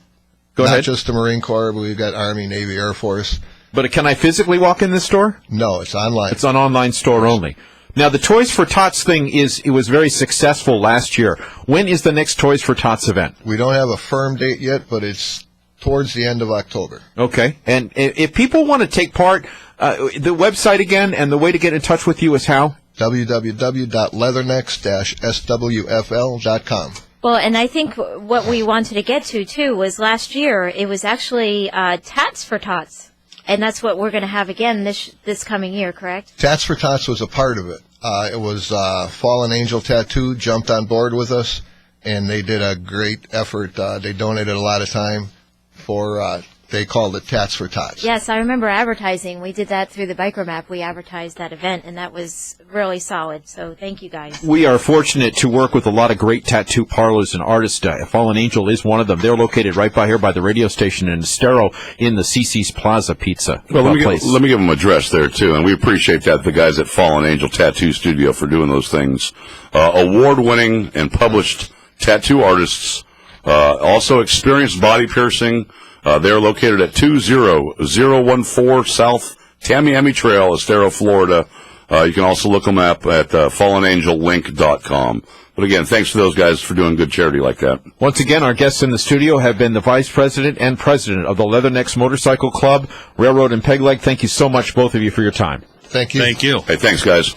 just the Marine Corps, but we've got Army, Navy, Air Force. But can I physically walk in this store? No, it's online. It's an online store only. Now, the Toys for Tots thing it was very successful last year. When is the next Toys for Tots event? We don't have a firm date yet, but it's towards the end of October. Okay. And if people want to take part, the website again and the way to get in touch with you is how? www.leathernecks-swfl.com. Well, and I think what we wanted to get to, too, was last year it was actually Tats for Tots. And that's what we're going to have again this coming year, correct? Tats for Tots was a part of it. It was Fallen Angel Tattoo jumped on board with us, and they did a great effort. They donated a lot of time for, they called it Tats for Tots. Yes, I remember advertising. We did that through the Biker Map. We advertised that event, and that was really solid. So thank you, guys. We are fortunate to work with a lot of great tattoo parlors and artists. Fallen Angel is one of them. They're located right by here by the radio station in Estero in the CC's Plaza Pizza place. Let me give them a address there, too, and we appreciate that, the guys at Fallen Angel Tattoo Studio, for doing those things. Award-winning and published tattoo artists, also experienced body piercing. They're located at 20014 South Tamiami Trail, Estero, Florida. You can also look them up at fallenangellink.com. But again, thanks to those guys for doing good charity like that. Once again, our guests in the studio have been the Vice President and President of the Leathernecks Motorcycle Club, Railroad and Peg Leg. Thank you so much, both of you, for your time. Thank you. Thank you. Hey, thanks, guys.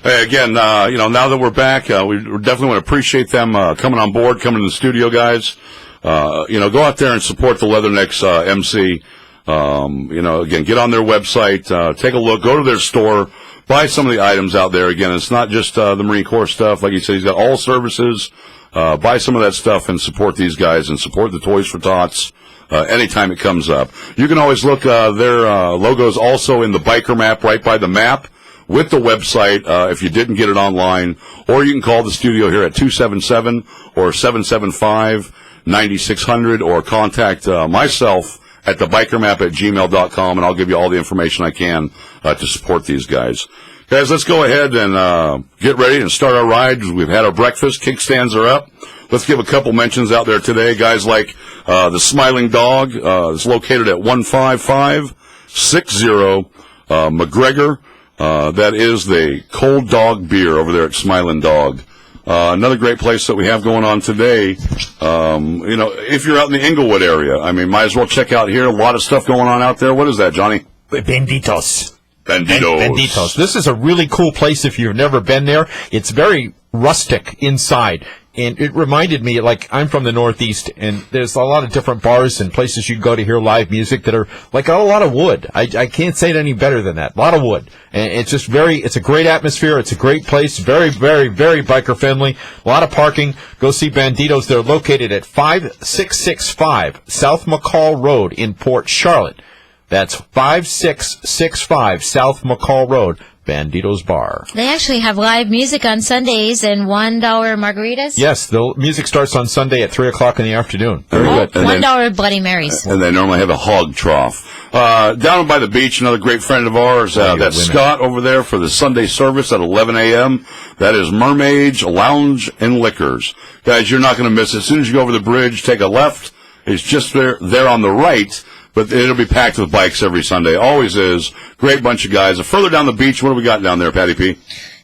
Hey, again, now that we're back, we definitely want to appreciate them coming on board, coming to the studio, guys. Go out there and support the Leathernecks MC. Again, get on their website, take a look, go to their store, buy some of the items out there. Again, it's not just the Marine Corps stuff. Like you said, he's got all services. Buy some of that stuff and support these guys and support the Toys for Tots anytime it comes up. You can always look, their logo's also in the Biker Map, right by the map with the website, if you didn't get it online. Or you can call the studio here at 277 or 775-9600, or contact myself at thebikermap@gmail.com, and I'll give you all the information I can to support these guys. Guys, let's go ahead and get ready and start our ride. We've had our breakfast. Kickstands are up. Let's give a couple mentions out there today. Guys like the Smiling Dog. It's located at 15560 McGregor. That is the Cold Dog Beer over there at Smiling Dog. Another great place that we have going on today, if you're out in the Inglewood area, might as well check out here. A lot of stuff going on out there. What is that, Johnny? Benditos. Benditos. This is a really cool place if you've never been there. It's very rustic inside. And it reminded me, I'm from the Northeast, and there's a lot of different bars and places you can go to hear live music that are a lot of wood. I can't say it any better than that. A lot of wood. And it's just it's a great atmosphere. It's a great place. Very, very, very biker friendly. A lot of parking. Go see Banditos. They're located at 5665 South McCall Road in Port Charlotte. That's 5665 South McCall Road. Banditos Bar. They actually have live music on Sundays and $1 margaritas. Yes, the music starts on Sunday at 3 o'clock in the afternoon. Very good. $1 Bloody Marys. And they normally have a hog trough. Down by the beach, another great friend of ours, that's Scott over there for the Sunday service at 11 a.m. That is Mermaid Lounge and Liquors. Guys, you're not going to miss it. As soon as you go over the bridge, take a left. It's just there on the right. But it'll be packed with bikes every Sunday. Always is. Great bunch of guys. Further down the beach, what do we got down there, Patty P?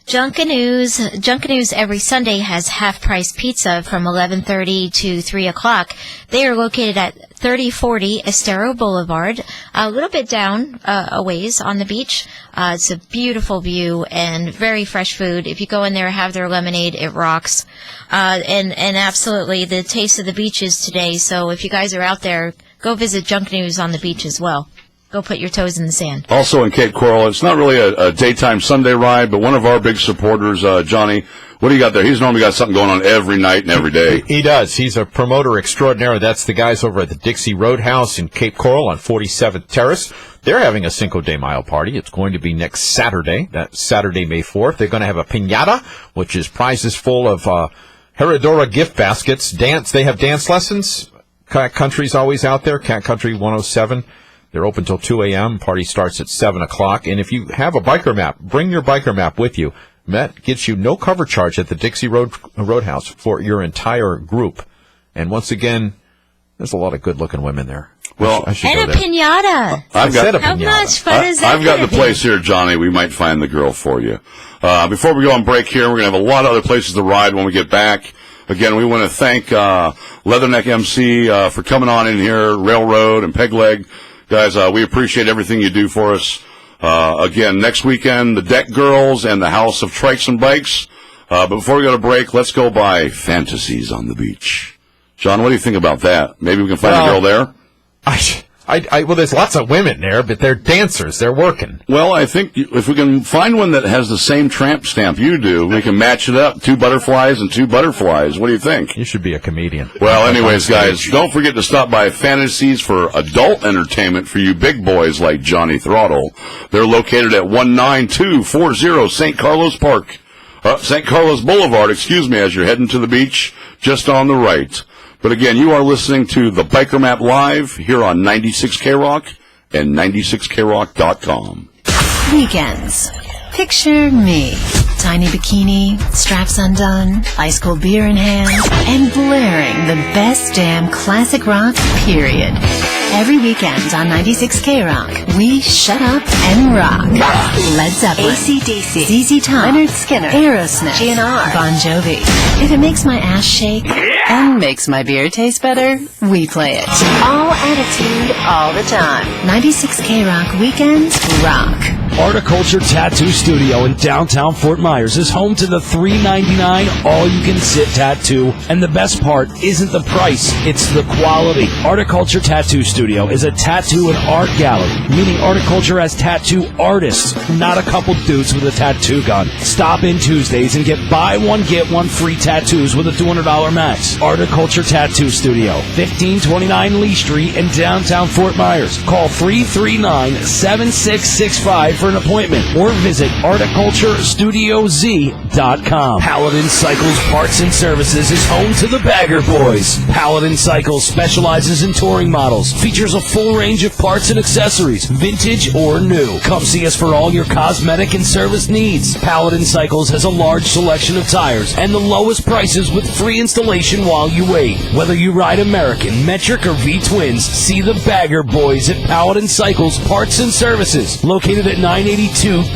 Junkanoo's every Sunday has half-price pizza from 11:30 to 3 o'clock. They are located at 3040 Estero Boulevard, a little bit down a ways on the beach. It's a beautiful view and very fresh food. If you go in there, have their lemonade, it rocks. And absolutely, the taste of the beaches today. So if you guys are out there, go visit Junkanoo's on the beach as well. Go put your toes in the sand. Also in Cape Coral, it's not really a daytime Sunday ride, but one of our big supporters, Johnny, what do you got there? He's normally got something going on every night and every day. He does. He's a promoter extraordinaire. That's the guys over at the Dixie Roadhouse in Cape Coral on 47th Terrace. They're having a Cinco de Mayo party. It's going to be next Saturday. That's Saturday, May 4th. They're going to have a piñata, which is prizes full of Herradura gift baskets. Dance. They have dance lessons. Cat Country's always out there. Cat Country 107. They're open till 2 a.m. Party starts at 7 o'clock. And if you have a biker map, bring your biker map with you. That gets you no cover charge at the Dixie Roadhouse for your entire group. And once again, there's a lot of good-looking women there. Well, and a pinata. How much fun is that? I've got the place here, Johnny. We might find the girl for you. Before we go on break here, we're going to have a lot of other places to ride when we get back. Again, we want to thank Leatherneck MC for coming on in here, Railroad and Peg Leg. Guys, we appreciate everything you do for us. Again, next weekend, the Deck Girls and the House of Trikes and Bikes. But before we go to break, let's go by Fantasies on the Beach. John, what do you think about that? Maybe we can find a girl there? Well, there's lots of women there, but they're dancers. They're working. Well, I think if we can find one that has the same tramp stamp you do, we can match it up. 2 butterflies and 2 butterflies. What do you think? You should be a comedian. Well, anyways, guys, don't forget to stop by Fantasies for adult entertainment for you big boys like Johnny Throttle. They're located at 19240 St. Carlos Boulevard, as you're heading to the beach, just on the right. But again, you are listening to the Biker Map Live here on 96K Rock and 96krock.com. Weekends. Picture me. Tiny bikini, straps undone, ice cold beer in hand, and blaring the best damn classic rock, period. Every weekend on 96K Rock, we shut up and rock. Led Zeppelin, AC/DC, ZZ Top, Lynyrd Skynyrd, Aerosmith, GNR, Bon Jovi. If it makes my ass shake and makes my beer taste better, we play it. All attitude, all the time. 96K Rock weekends rock. Articulture Tattoo Studio in downtown Fort Myers is home to the $3.99 all-you-can-sit tattoo. And the best part isn't the price, it's the quality. Articulture Tattoo Studio is a tattoo and art gallery, meaning Articulture has tattoo artists, not a couple dudes with a tattoo gun. Stop in Tuesdays and get buy one, get one free tattoos with a $200 max. Articulture Tattoo Studio, 1529 Lee Street in downtown Fort Myers. Call 339-7665 for an appointment or visit articulturestudioz.com. Paladin Cycles Parts and Services is home to the Bagger Boys. Paladin Cycles specializes in touring models, features a full range of parts and accessories, vintage or new. Come see us for all your cosmetic and service needs. Paladin Cycles has a large selection of tires and the lowest prices with free installation while you wait. Whether you ride American, metric, or V-Twins, see the Bagger Boys at Paladin Cycles Parts and Services, located at 982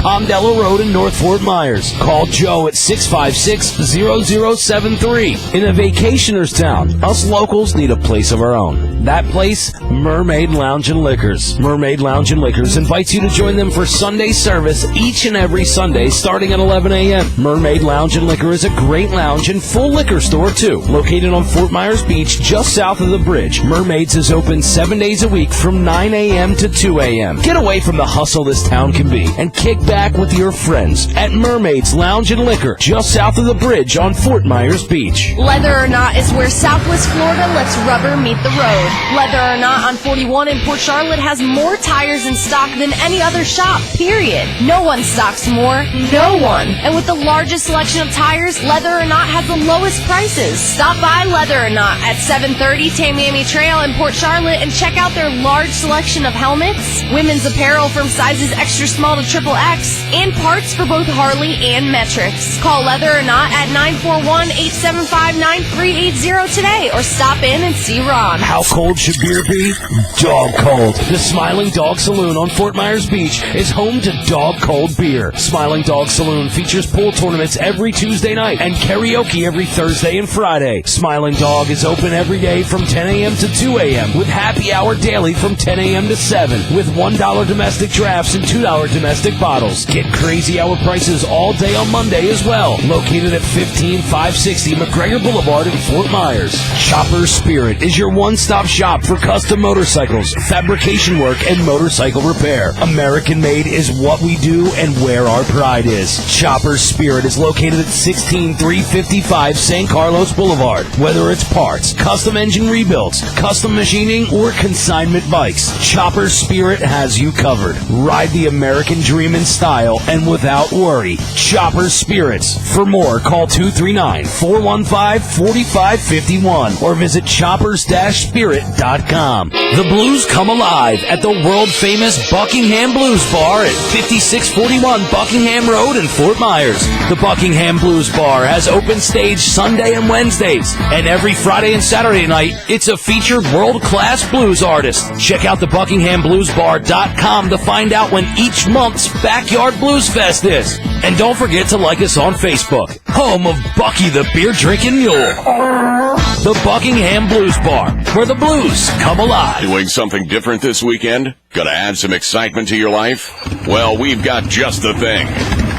Palmdale Road in North Fort Myers. Call Joe at 656-0073. In a vacationer's town, us locals need a place of our own. That place, Mermaid Lounge and Liquors. Mermaid Lounge and Liquors invites you to join them for Sunday service each and every Sunday starting at 11 a.m. Mermaid Lounge and Liquor is a great lounge and full liquor store too, located on Fort Myers Beach just south of the bridge. Mermaids is open 7 days a week from 9 a.m. to 2 a.m. Get away from the hustle this town can be and kick back with your friends at Mermaids Lounge and Liquor just south of the bridge on Fort Myers Beach. Leather or Not is where Southwest Florida lets rubber meet the road. Leather or Not on 41 in Port Charlotte has more tires in stock than any other shop, period. No one stocks more. No one. And with the largest selection of tires, Leather or Not has the lowest prices. Stop by Leather or Not at 730 Tamiami Trail in Port Charlotte and check out their large selection of helmets, women's apparel from sizes extra small to XXX, and parts for both Harley and Metrics. Call Leather or Not at 941-875-9380 today or stop in and see Ron. How cold should beer be? Dog cold. The Smiling Dog Saloon on Fort Myers Beach is home to dog cold beer. Smiling Dog Saloon features pool tournaments every Tuesday night and karaoke every Thursday and Friday. Smiling Dog is open every day from 10 a.m. to 2 a.m. with happy hour daily from 10 a.m. to 7 with $1 domestic drafts and $2 domestic bottles. Get crazy hour prices all day on Monday as well. Located at 15560 McGregor Boulevard in Fort Myers. Chopper Spirit is your one-stop shop for custom motorcycles, fabrication work, and motorcycle repair. American made is what we do and where our pride is. Chopper Spirit is located at 16355 St. Carlos Boulevard. Whether it's parts, custom engine rebuilds, custom machining, or consignment bikes, Chopper Spirit has you covered. Ride the American American dream in style and without worry. Shoppers Spirits. For more, call 239-415-4551 or visit shoppers-spirit.com. The blues come alive at the world-famous Buckingham Blues Bar at 5641 Buckingham Road in Fort Myers. The Buckingham Blues Bar has open stage Sunday and Wednesdays, and every Friday and Saturday night, it's a featured world-class blues artist. Check out the BuckinghamBluesBar.com to find out when each month's Backyard Blues Fest is. And don't forget to like us on Facebook, home of Bucky the beer-drinking mule. The Buckingham Blues Bar, where the blues come alive. Doing something different this weekend? Gonna add some excitement to your life? Well, we've got just the thing.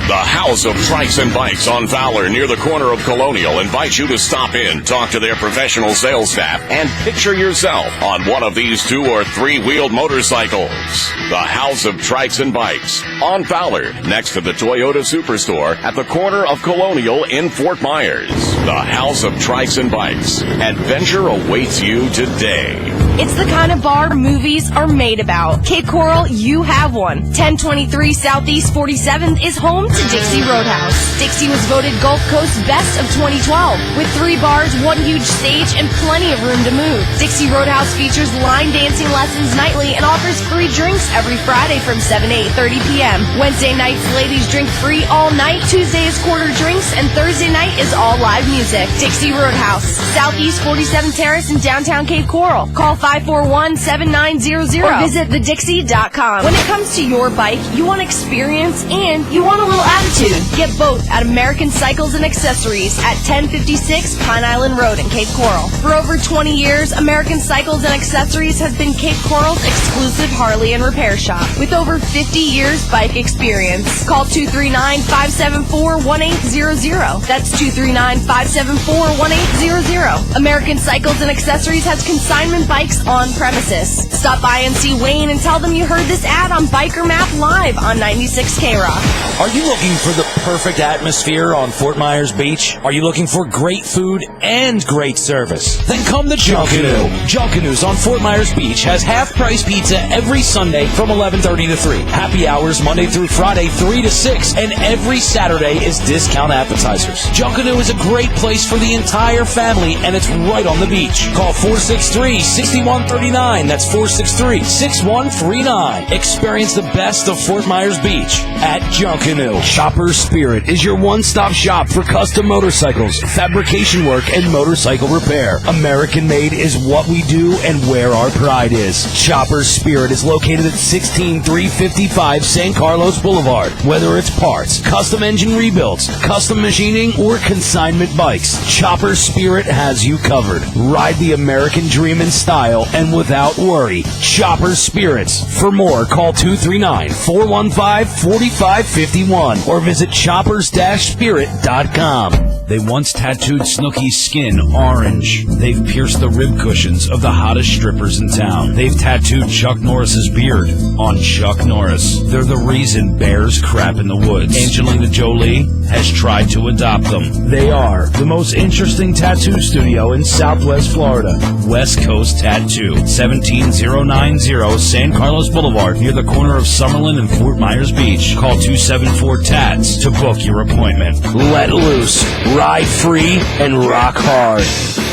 The House of Trikes and Bikes on Fowler near the corner of Colonial invites you to stop in, talk to their professional sales staff, and picture yourself on one of these 2- or 3-wheeled motorcycles. The House of Trikes and Bikes on Fowler, next to the Toyota Superstore at the corner of Colonial in Fort Myers. The House of Trikes and Bikes. Adventure awaits you today. It's the kind of bar movies are made about. Cape Coral, you have one. 1023 Southeast 47th is home to Dixie Roadhouse. Dixie was voted Gulf Coast Best of 2012 with 3 bars, 1 huge stage, and plenty of room to move. Dixie Roadhouse features line dancing lessons nightly and offers free drinks every Friday from 7 to 8:30 p.m. Wednesday nights, ladies drink free all night. Tuesday is quarter drinks, and Thursday night is all live music. Dixie Roadhouse, Southeast 47th Terrace in downtown Cape Coral. Call 541-7900 or visit thedixie.com. When it comes to your bike, you want experience and you want a little attitude. Get both at American Cycles and Accessories at 1056 Pine Island Road in Cape Coral. For over 20 years, American Cycles and Accessories has been Cape Coral's exclusive Harley and repair shop with over 50 years bike experience. Call 239-574-1800. That's 239-574-1800. American Cycles and Accessories has consignment bikes on premises. Stop by and see Wayne and tell them you heard this ad on Biker Map Live on 96K Rock. Are you looking for the perfect atmosphere on Fort Myers Beach? Are you looking for great food and great service? Then come to Junkanoo. Junkanoo's on Fort Myers Beach has half-price pizza every Sunday from 11:30 to 3. Happy hours Monday through Friday 3 to 6. And every Saturday is discount appetizers. Junkanoo is a great place for the entire family, and it's right on the beach. Call 463-6139. That's 463-6139. Experience the best of Fort Myers Beach at Junkanoo. Shoppers Spirit is your one-stop shop for custom motorcycles, fabrication work, and motorcycle repair. American made is what we do and where our pride is. Shoppers Spirit is located at 16355 San Carlos Boulevard. Whether it's parts, custom engine rebuilds, custom machining, or consignment bikes, Shoppers Spirit has you covered. Ride the American dream in style and without worry. Shoppers Spirits. For more, call 239-415-4551 or visit shoppers-spirit.com. They once tattooed Snooki's skin orange. They've pierced the rib cushions of the hottest strippers in town. They've tattooed Chuck Norris's beard on Chuck Norris. They're the reason bears crap in the woods. Angelina Jolie has tried to adopt them. They are the most interesting tattoo studio in Southwest Florida. West Coast Tattoo, 17090 San Carlos Boulevard, near the corner of Summerlin and Fort Myers Beach. Call 274-TATS to book your appointment. Let loose, ride free, and rock hard.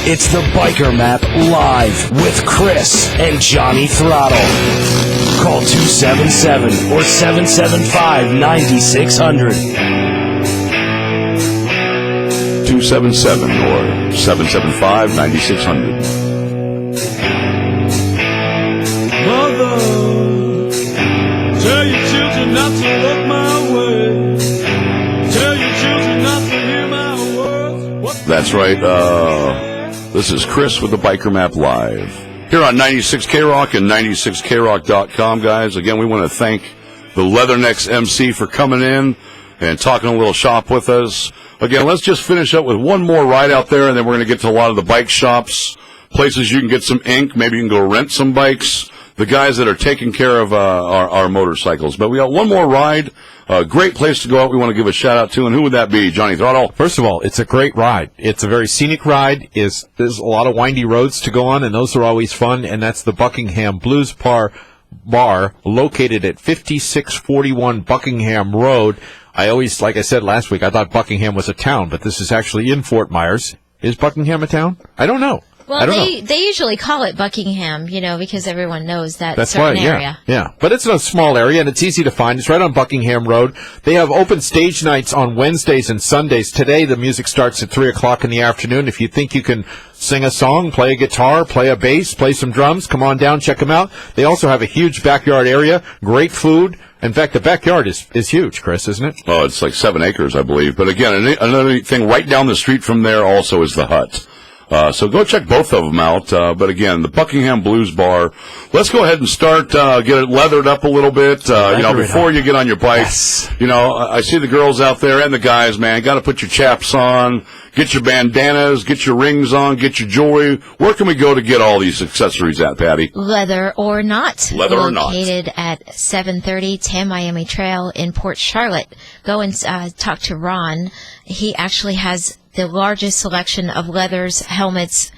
It's the Biker Map Live with Chris and Johnny Throttle. Call 277 or 775-9600. 277 or 775-9600. Mother, tell your children not to look my way. Tell your children not to hear my words. That's right. This is Chris with the Biker Map Live. Here on 96K Rock and 96krock.com, guys. Again, we want to thank the Leathernecks MC for coming in and talking a little shop with us. Again, let's just finish up with one more ride out there, and then we're going to get to a lot of the bike shops, places you can get some ink. Maybe you can go rent some bikes, the guys that are taking care of our motorcycles. But we got one more ride, a great place to go out we want to give a shout-out to, and who would that be, Johnny Throttle? First of all, it's a great ride. It's a very scenic ride. There's a lot of windy roads to go on, and those are always fun, and that's the Buckingham Blues Bar Bar, located at 5641 Buckingham Road. I always, like I said last week, I thought Buckingham was a town, but this is actually in Fort Myers. Is Buckingham a town? I don't know. Well, they usually call it Buckingham, because everyone knows that That's certain right, area. Yeah. But it's a small area, and it's easy to find. It's right on Buckingham Road. They have open stage nights on Wednesdays and Sundays. Today, the music starts at 3 o'clock in the afternoon. If you think you can sing a song, play a guitar, play a bass, play some drums, come on down, check them out. They also have a huge backyard area, great food. In fact, the backyard is huge, Chris, isn't it? Oh, it's like 7 acres, I believe. But again, another thing right down the street from there also is the Hut. So go check both of them out. But again, the Buckingham Blues Bar. Let's go ahead and start, get it leathered up a little bit, before you get on your bike. Yes. I see the girls out there and the guys, man. Got to put your chaps on, get your bandanas, get your rings on, get your jewelry. Where can we go to get all these accessories at, Patty? Leather or Not. Leather or Not. Located at 730 10 Miami Trail in Port Charlotte. Go and talk to Ron. He actually has the largest selection of leathers, helmets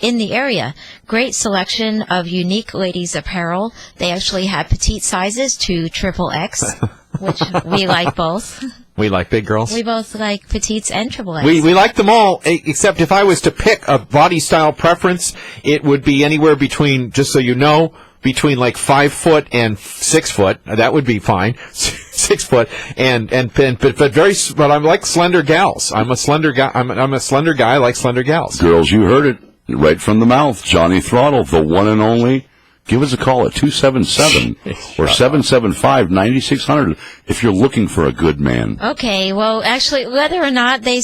in the area. Great selection of unique ladies' apparel. They actually have petite sizes to XXX, which we like both. We like big girls. We both like petites and XXX. We like them all, except if I was to pick a body style preference, it would be anywhere between, just so you know, between like 5 foot and 6 foot. That would be fine. 6 foot but I like slender gals. I'm a slender guy. I'm a slender guy. I like slender gals. Girls, you heard it right from the mouth. Johnny Throttle, the one and only. Give us a call at 277 or 775-9600 if you're looking for a good man. Okay, well, actually, whether or not they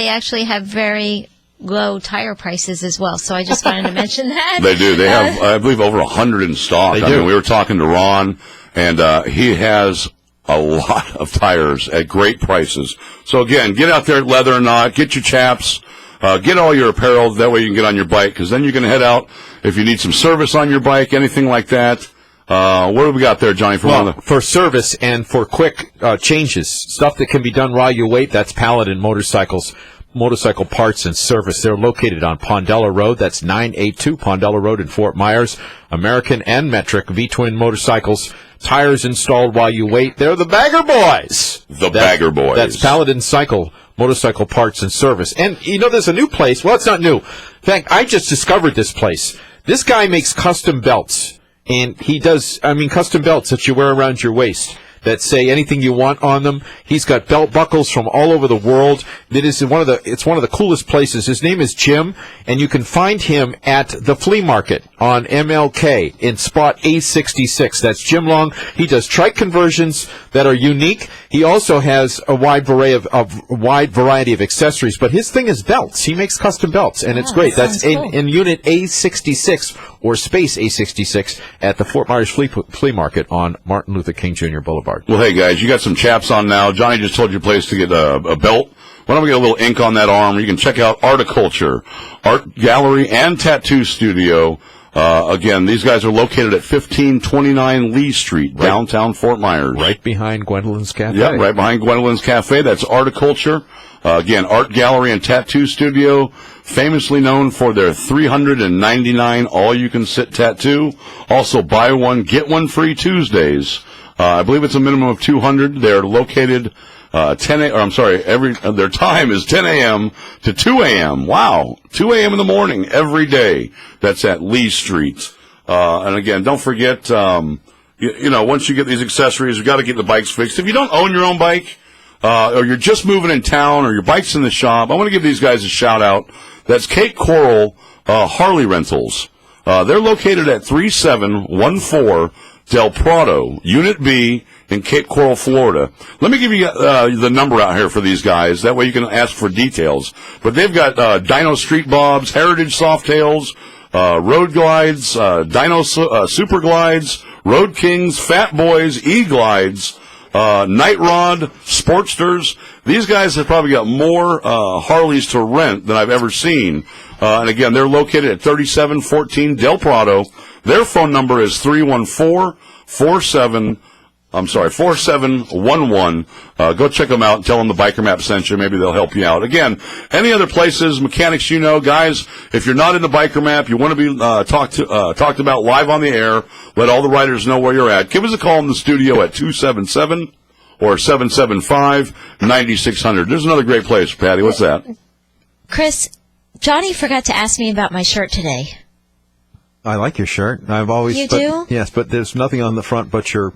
actually have very low tire prices as well. So I just wanted to mention that. They do. They have, I believe, over 100 in stock. They do. I mean, we were talking to Ron, and he has a lot of tires at great prices. So again, get out there at Leather or Not, get your chaps, get all your apparel. That way you can get on your bike, because then you're going to head out if you need some service on your bike, anything like that. What do we got there, Johnny? For service and for quick changes, stuff that can be done while you wait, that's Paladin Motorcycle Parts and Service. They're located on Pondella Road. That's 982 Pondella Road in Fort Myers. American and Metric V-twin motorcycles. Tires installed while you wait. They're the Bagger Boys. Bagger Boys. That's Paladin Motorcycle Parts and Service. And, there's a new place. Well, it's not new. In fact, I just discovered this place. This guy makes custom belts. And he does, custom belts that you wear around your waist that say anything you want on them. He's got belt buckles from all over the world. It's one of the coolest places. His name is Jim, and you can find him at the flea market on MLK in spot A66. That's Jim Long. He does trike conversions that are unique. He also has a wide variety of accessories, but his thing is belts. He makes custom belts, and it's great. That's cool. in unit A66 or space A66 at the Fort Myers Flea Market on Martin Luther King Jr. Boulevard. Well, hey, guys, you got some chaps on now. Johnny just told you a place to get a belt. Why don't we get a little ink on that arm? You can check out Articulture, Art Gallery and Tattoo Studio. Again, these guys are located at 1529 Lee Street, downtown Fort Myers. Right behind Gwendolyn's Cafe. Yeah, right behind Gwendolyn's Cafe. That's Articulture. Again, Art Gallery and Tattoo Studio, famously known for their $399 all-you-can-sit tattoo. Also, buy one, get one free Tuesdays. I believe it's a minimum of 200. They're located their time is 10 a.m. to 2 a.m. Wow, 2 a.m. in the morning every day. That's at Lee Street. And again, don't forget, once you get these accessories, you've got to get the bikes fixed. If you don't own your own bike, or you're just moving in town, or your bike's in the shop, I want to give these guys a shout out. That's Cape Coral Harley Rentals. They're located at 3714 Del Prado, Unit B in Cape Coral, Florida. Let me give you the number out here for these guys. That way you can ask for details. But they've got Dino Street Bobs, Heritage Softails, Road Glides, Dino Super Glides, Road Kings, Fat Boys, E-Glides, Night Rod, Sportsters. These guys have probably got more Harleys to rent than I've ever seen. And again, they're located at 3714 Del Prado. Their phone number is 314-47 I'm sorry, 4711. Go check them out and tell them the Biker Map sent you. Maybe they'll help you out. Again, any other places, mechanics guys, if you're not in the Biker Map, you want to be talked about live on the air, let all the riders know where you're at. Give us a call in the studio at 277 or 775-9600. There's another great place, Patty. What's that? Chris, Johnny forgot to ask me about my shirt today. I like your shirt. I've always. You do? Yes, but there's nothing on the front but your.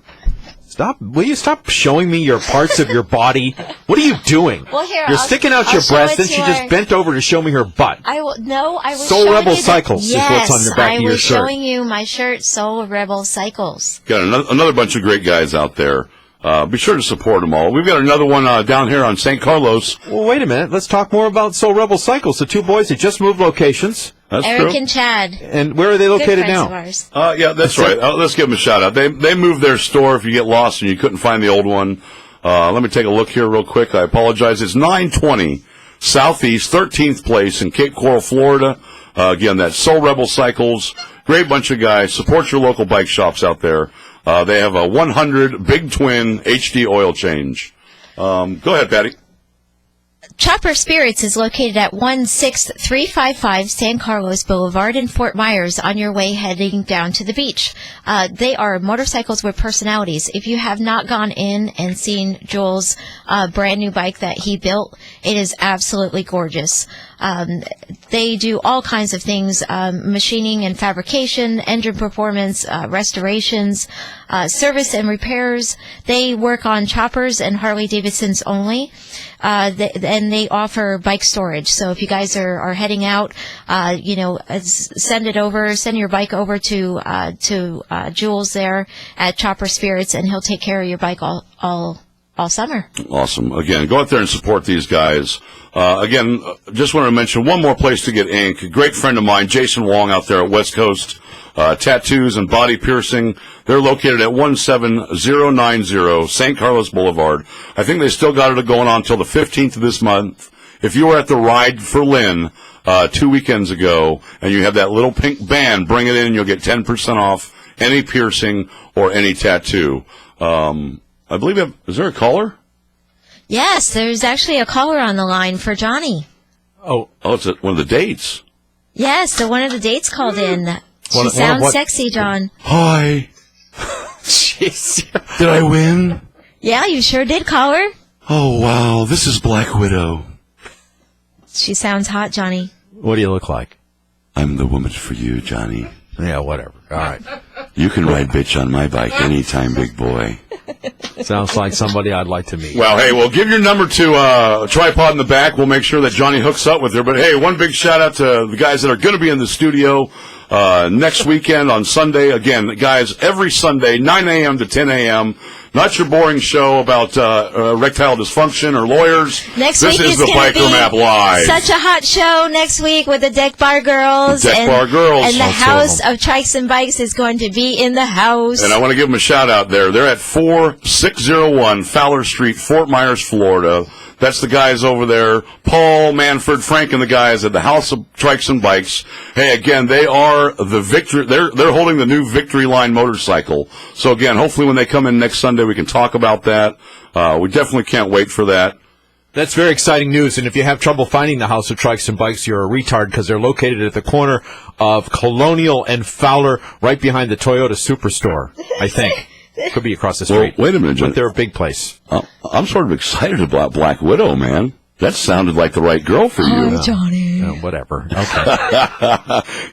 Stop! Will you stop showing me your parts of your body? What are you doing? Well, here you're sticking out your breast, then she just bent over to show me her butt. I was Soul showing Rebel you Cycles is what's on the back of your shirt. I was showing you my shirt, Soul Rebel Cycles. Got another bunch of great guys out there. Be sure to support them all. We've got another one down here on St. Carlos. Well, wait a minute. Let's talk more about Soul Rebel Cycles. The two boys that just moved locations. That's Eric true. and Chad. And where are they located now? Yeah, that's right. Let's give them a shout out. They moved their store if you get lost and you couldn't find the old one. Let me take a look here real quick. I apologize. It's 920 Southeast 13th Place in Cape Coral, Florida. Again, that's Soul Rebel Cycles. Great bunch of guys. Support your local bike shops out there. They have a 100 Big Twin HD oil change. Go ahead, Patty. Chopper Spirits is located at 16355 San Carlos Boulevard in Fort Myers on your way heading down to the beach. They are motorcycles with personalities. If you have not gone in and seen Joel's brand new bike that he built, it is absolutely gorgeous. They do all kinds of things, machining and fabrication, engine performance, restorations, service and repairs. They work on choppers and Harley-Davidsons only. And they offer bike storage. So if you guys are heading out, send your bike over to Jules there at Chopper Spirits, and he'll take care of your bike all summer. Awesome. Again, go out there and support these guys. Again, just want to mention one more place to get ink. A great friend of mine, Jason Wong, out there at West Coast Tattoos and Body Piercing. They're located at 17090 St. Carlos Boulevard. I think they still got it going on until the 15th of this month. If you were at the Ride for Lynn 2 weekends ago and you have that little pink band, bring it in and you'll get 10% off any piercing or any tattoo. I believe, is there a caller? Yes, there's actually a caller on the line for Johnny. Oh, it's one of the dates. Yes, so one of the dates called in. She sounds sexy, John. Hi. Jeez. Did I win? Yeah, you sure did, caller. Oh, wow. This is Black Widow. She sounds hot, Johnny. What do you look like? I'm the woman for you, Johnny. Yeah, whatever. All right. You can ride bitch on my bike anytime, big boy. Sounds like somebody I'd like to meet. Well, hey, we'll give your number to Tripod in the back. We'll make sure that Johnny hooks up with her. But, hey, one big shout-out to the guys that are going to be in the studio next weekend on Sunday. Again, guys, every Sunday, 9 a.m. to 10 a.m., not your boring show about erectile dysfunction or lawyers. Next this week is the Biker Map Live. Such a hot show next week with the Deck Bar Girls. And the House of Trikes and Bikes is going to be in the house. And I want to give them a shout out there. They're at 4601 Fowler Street, Fort Myers, Florida. That's the guys over there, Paul, Manford, Frank, and the guys at the House of Trikes and Bikes. Hey, again, they are the Victory. They're holding the new Victory Line motorcycle. So again, hopefully when they come in next Sunday, we can talk about that. We definitely can't wait for that. That's very exciting news. And if you have trouble finding the House of Trikes and Bikes, you're a retard, because they're located at the corner of Colonial and Fowler, right behind the Toyota Superstore, I think. Could be across the street. Well, wait a minute, John. But they're a big place. I'm sort of excited about Black Widow, man. That sounded like the right girl for you. Johnny. Whatever. Okay.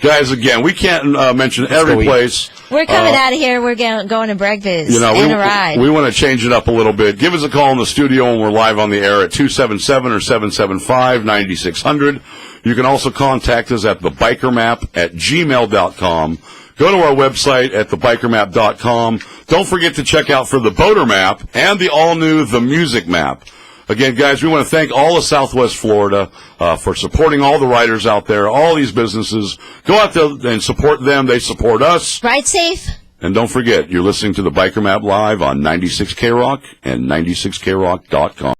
Guys, again, we can't mention every place. We're coming out of here. We're going to breakfast and a ride. We want to change it up a little bit. Give us a call in the studio when we're live on the air at 277 or 775-9600. You can also contact us at thebikermap@gmail.com. Go to our website at thebikermap.com. Don't forget to check out for the Boater Map and the all-new The Music Map. Again, guys, we want to thank all of Southwest Florida for supporting all the riders out there, all these businesses. Go out there and support them. They support us. Ride safe. And don't forget, you're listening to the Biker Map Live on 96K Rock and 96krock.com.